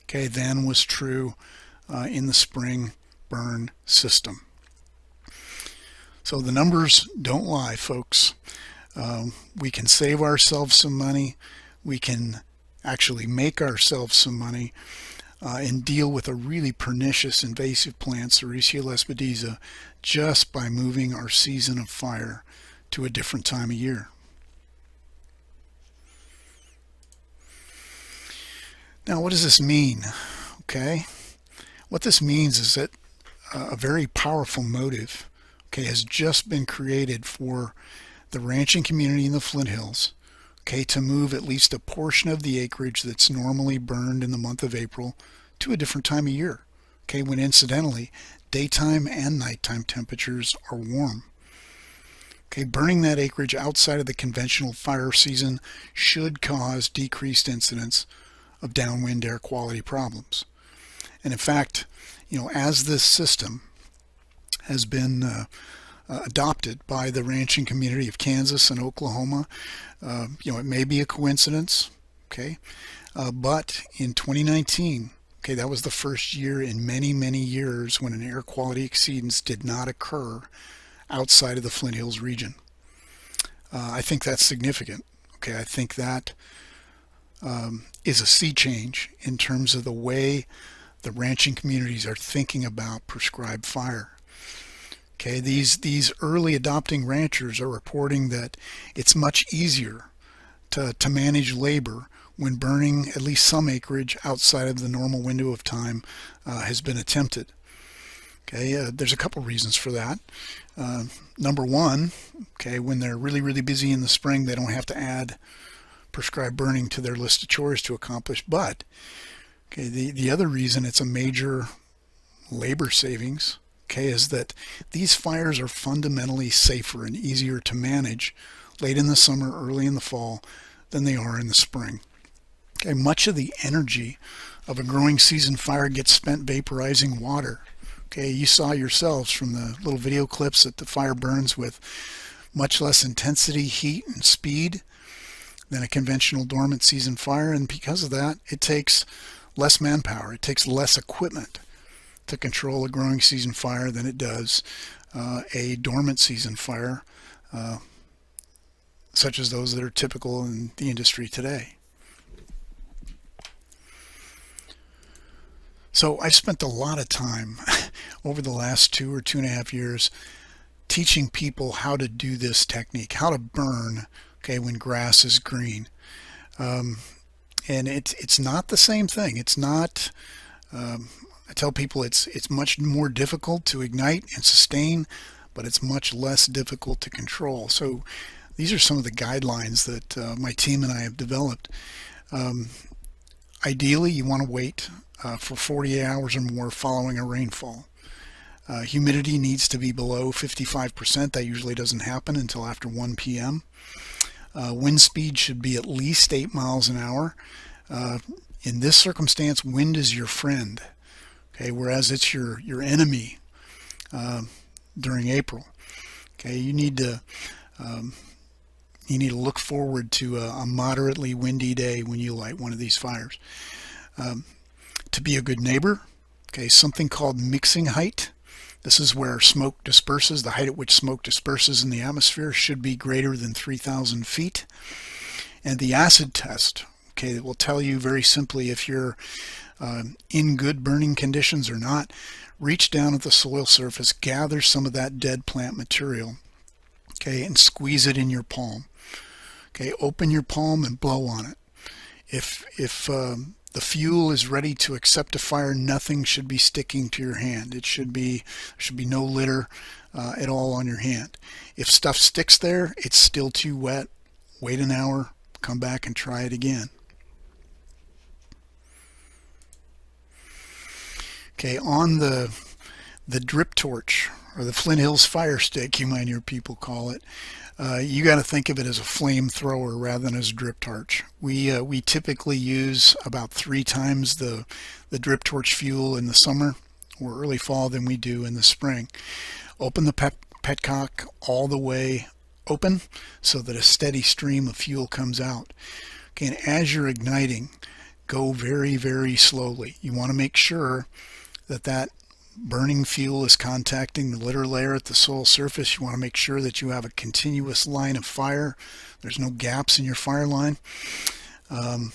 okay, than was true in the spring burn system. So the numbers don't lie, folks. We can save ourselves some money. We can actually make ourselves some money and deal with a really pernicious invasive plant, Sericea lespedeza, just by moving our season of fire to a different time of year. Now, what does this mean? Okay, what this means is that a very powerful motive, okay, has just been created for the ranching community in the Flint Hills, okay, to move at least a portion of the acreage that's normally burned in the month of April to a different time of year, okay, when incidentally daytime and nighttime temperatures are warm. Okay, burning that acreage outside of the conventional fire season should cause decreased incidence of downwind air quality problems. And in fact, you know, as this system has been adopted by the ranching community of Kansas and Oklahoma, you know, it may be a coincidence, okay, but in 2019, okay, that was the first year in many, many years when an air quality exceedance did not occur outside of the Flint Hills region. I think that's significant. Okay, I think that is a sea change in terms of the way the ranching communities are thinking about prescribed fire. Okay, these early adopting ranchers are reporting that it's much easier to manage labor when burning at least some acreage outside of the normal window of time has been attempted. Okay, there's a couple reasons for that. Number one, okay, when they're really, really busy in the spring, they don't have to add prescribed burning to their list of chores to accomplish. But okay, the other reason it's a major labor savings, okay, is that these fires are fundamentally safer and easier to manage late in the summer, early in the fall than they are in the spring. Okay, much of the energy of a growing season fire gets spent vaporizing water. Okay, you saw yourselves from the little video clips that the fire burns with much less intensity, heat, and speed than a conventional dormant season fire, and because of that, it takes less manpower, it takes less equipment to control a growing season fire than it does a dormant season fire, such as those that are typical in the industry today. So I've spent a lot of time over the last 2 or 2.5 years teaching people how to do this technique, how to burn, okay, when grass is green. And it's not the same thing. It's not, I tell people it's much more difficult to ignite and sustain, but it's much less difficult to control. So these are some of the guidelines that my team and I have developed. Ideally, you want to wait for 48 hours or more following a rainfall. Humidity needs to be below 55%. That usually doesn't happen until after 1 p.m. Wind speed should be at least 8 miles an hour. In this circumstance, wind is your friend, okay, whereas it's your enemy during April. Okay, you need to look forward to a moderately windy day when you light one of these fires. To be a good neighbor, okay, something called mixing height. This is where smoke disperses. The height at which smoke disperses in the atmosphere should be greater than 3,000 feet. And the acid test, okay, that will tell you very simply if you're in good burning conditions or not. Reach down at the soil surface, gather some of that dead plant material, okay, and squeeze it in your palm. Okay, open your palm and blow on it. If the fuel is ready to accept a fire, nothing should be sticking to your hand. There should be no litter at all on your hand. If stuff sticks there, it's still too wet. Wait an hour, come back and try it again. Okay, on the drip torch, or the Flint Hills fire stick, you might hear people call it, you got to think of it as a flamethrower rather than as a drip torch. We typically use about 3 times the drip torch fuel in the summer or early fall than we do in the spring. Open the petcock all the way open so that a steady stream of fuel comes out. Okay, and as you're igniting, go very, very slowly. You want to make sure that burning fuel is contacting the litter layer at the soil surface. You want to make sure that you have a continuous line of fire. There's no gaps in your fire line. And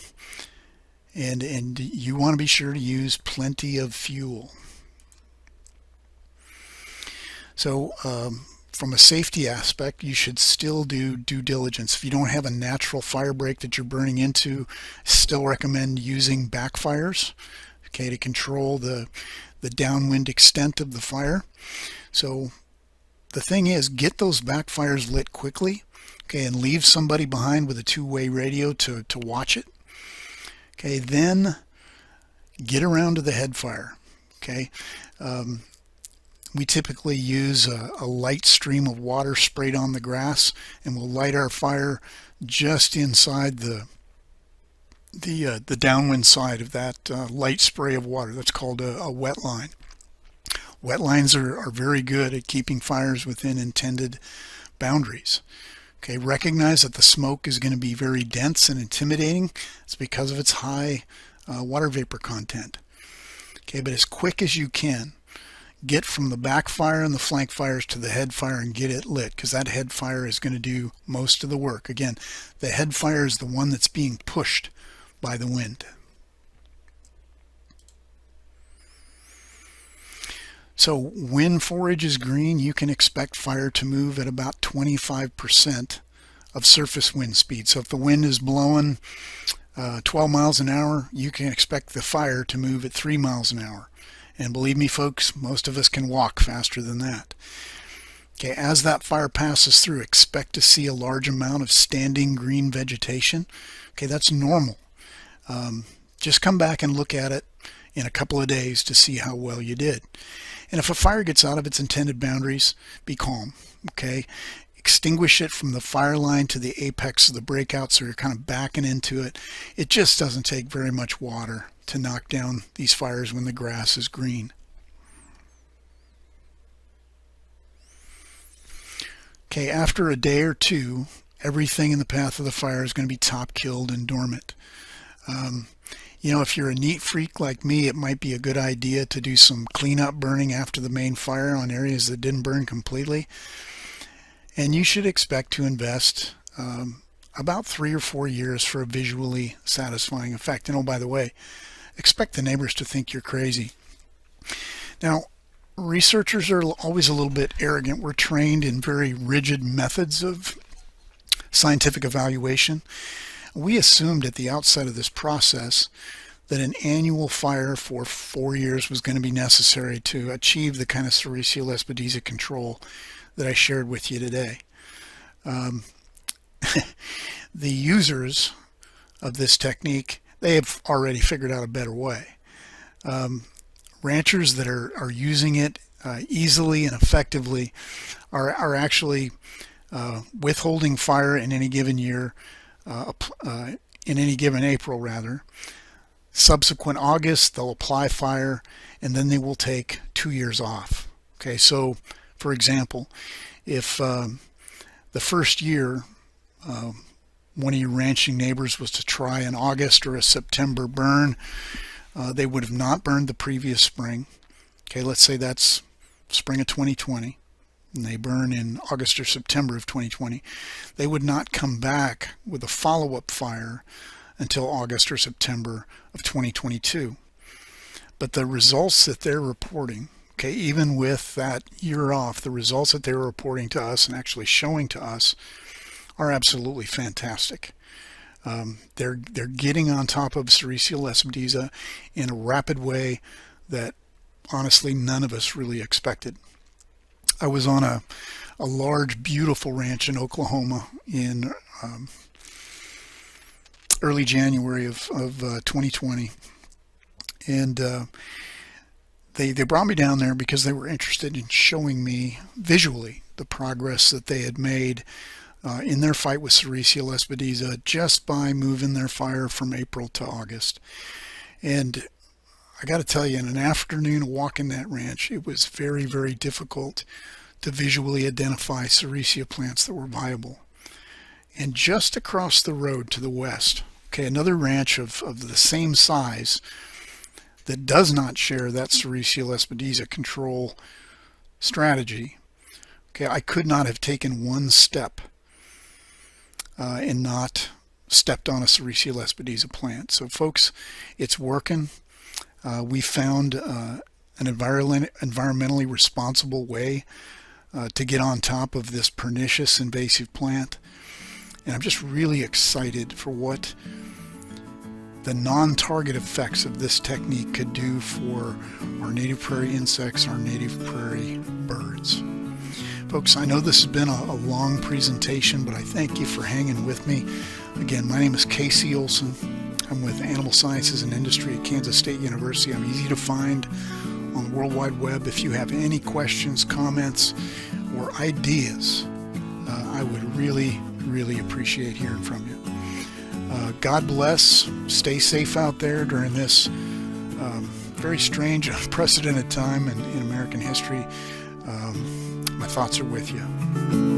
you want to be sure to use plenty of fuel. So from a safety aspect, you should still do due diligence. If you don't have a natural fire break that you're burning into, still recommend using backfires, okay, to control the downwind extent of the fire. So the thing is, get those backfires lit quickly, okay, and leave somebody behind with a 2-way radio to watch it. Okay, then get around to the head fire. Okay, we typically use a light stream of water sprayed on the grass, and we'll light our fire just inside the downwind side of that light spray of water. That's called a wet line. Wet lines are very good at keeping fires within intended boundaries. Okay, recognize that the smoke is going to be very dense and intimidating. It's because of its high water vapor content. Okay, but as quick as you can, get from the back fire and the flank fires to the head fire and get it lit, because that head fire is going to do most of the work. Again, the head fire is the one that's being pushed by the wind. So when forage is green, you can expect fire to move at about 25% of surface wind speed. So if the wind is blowing 12 miles an hour, you can expect the fire to move at 3 miles an hour. And believe me, folks, most of us can walk faster than that. Okay, as that fire passes through, expect to see a large amount of standing green vegetation. Okay, that's normal. Just come back and look at it in a couple of days to see how well you did. And if a fire gets out of its intended boundaries, be calm. Okay, extinguish it from the fire line to the apex of the breakout, so you're kind of backing into it. It just doesn't take very much water to knock down these fires when the grass is green. Okay, after a day or two, everything in the path of the fire is going to be top killed and dormant. You know, if you're a neat freak like me, it might be a good idea to do some cleanup burning after the main fire on areas that didn't burn completely. And you should expect to invest about 3 or 4 years for a visually satisfying effect. And oh, by the way, expect the neighbors to think you're crazy. Now, researchers are always a little bit arrogant. We're trained in very rigid methods of scientific evaluation. We assumed at the outset of this process that an annual fire for 4 years was going to be necessary to achieve the kind of Sericea Lespedeza control that I shared with you today. The users of this technique, they have already figured out a better way. Ranchers that are using it easily and effectively are actually withholding fire in any given year, in any given April rather. Subsequent August, they'll apply fire, and then they will take 2 years off. Okay, so for example, if the first year one of your ranching neighbors was to try an August or a September burn, they would have not burned the previous spring. Okay, let's say that's spring of 2020, and they burn in August or September of 2020. They would not come back with a follow-up fire until August or September of 2022. But the results that they're reporting, okay, even with that year off, the results that they're reporting to us and actually showing to us are absolutely fantastic. They're getting on top of Sericea lespedeza in a rapid way that honestly none of us really expected. I was on a large, beautiful ranch in Oklahoma in early January of 2020, and they brought me down there because they were interested in showing me visually the progress that they had made in their fight with Sericea lespedeza just by moving their fire from April to August. And I got to tell you, in an afternoon walking that ranch, it was very, very difficult to visually identify Sericea plants that were viable. And just across the road to the west, okay, another ranch of the same size that does not share that Sericea lespedeza control strategy. Okay, I could not have taken one step and not stepped on a Sericea lespedeza plant. So folks, it's working. We found an environmentally responsible way to get on top of this pernicious invasive plant. And I'm just really excited for what the non-target effects of this technique could do for our native prairie insects, our native prairie birds. Folks, I know this has been a long presentation, but I thank you for hanging with me. Again, my name is KC Olson. I'm with Animal Sciences and Industry at Kansas State University. I'm easy to find on the World Wide Web. If you have any questions, comments, or ideas, I would really, really appreciate hearing from you. God bless. Stay safe out there during this very strange, unprecedented time in American history. My thoughts are with you.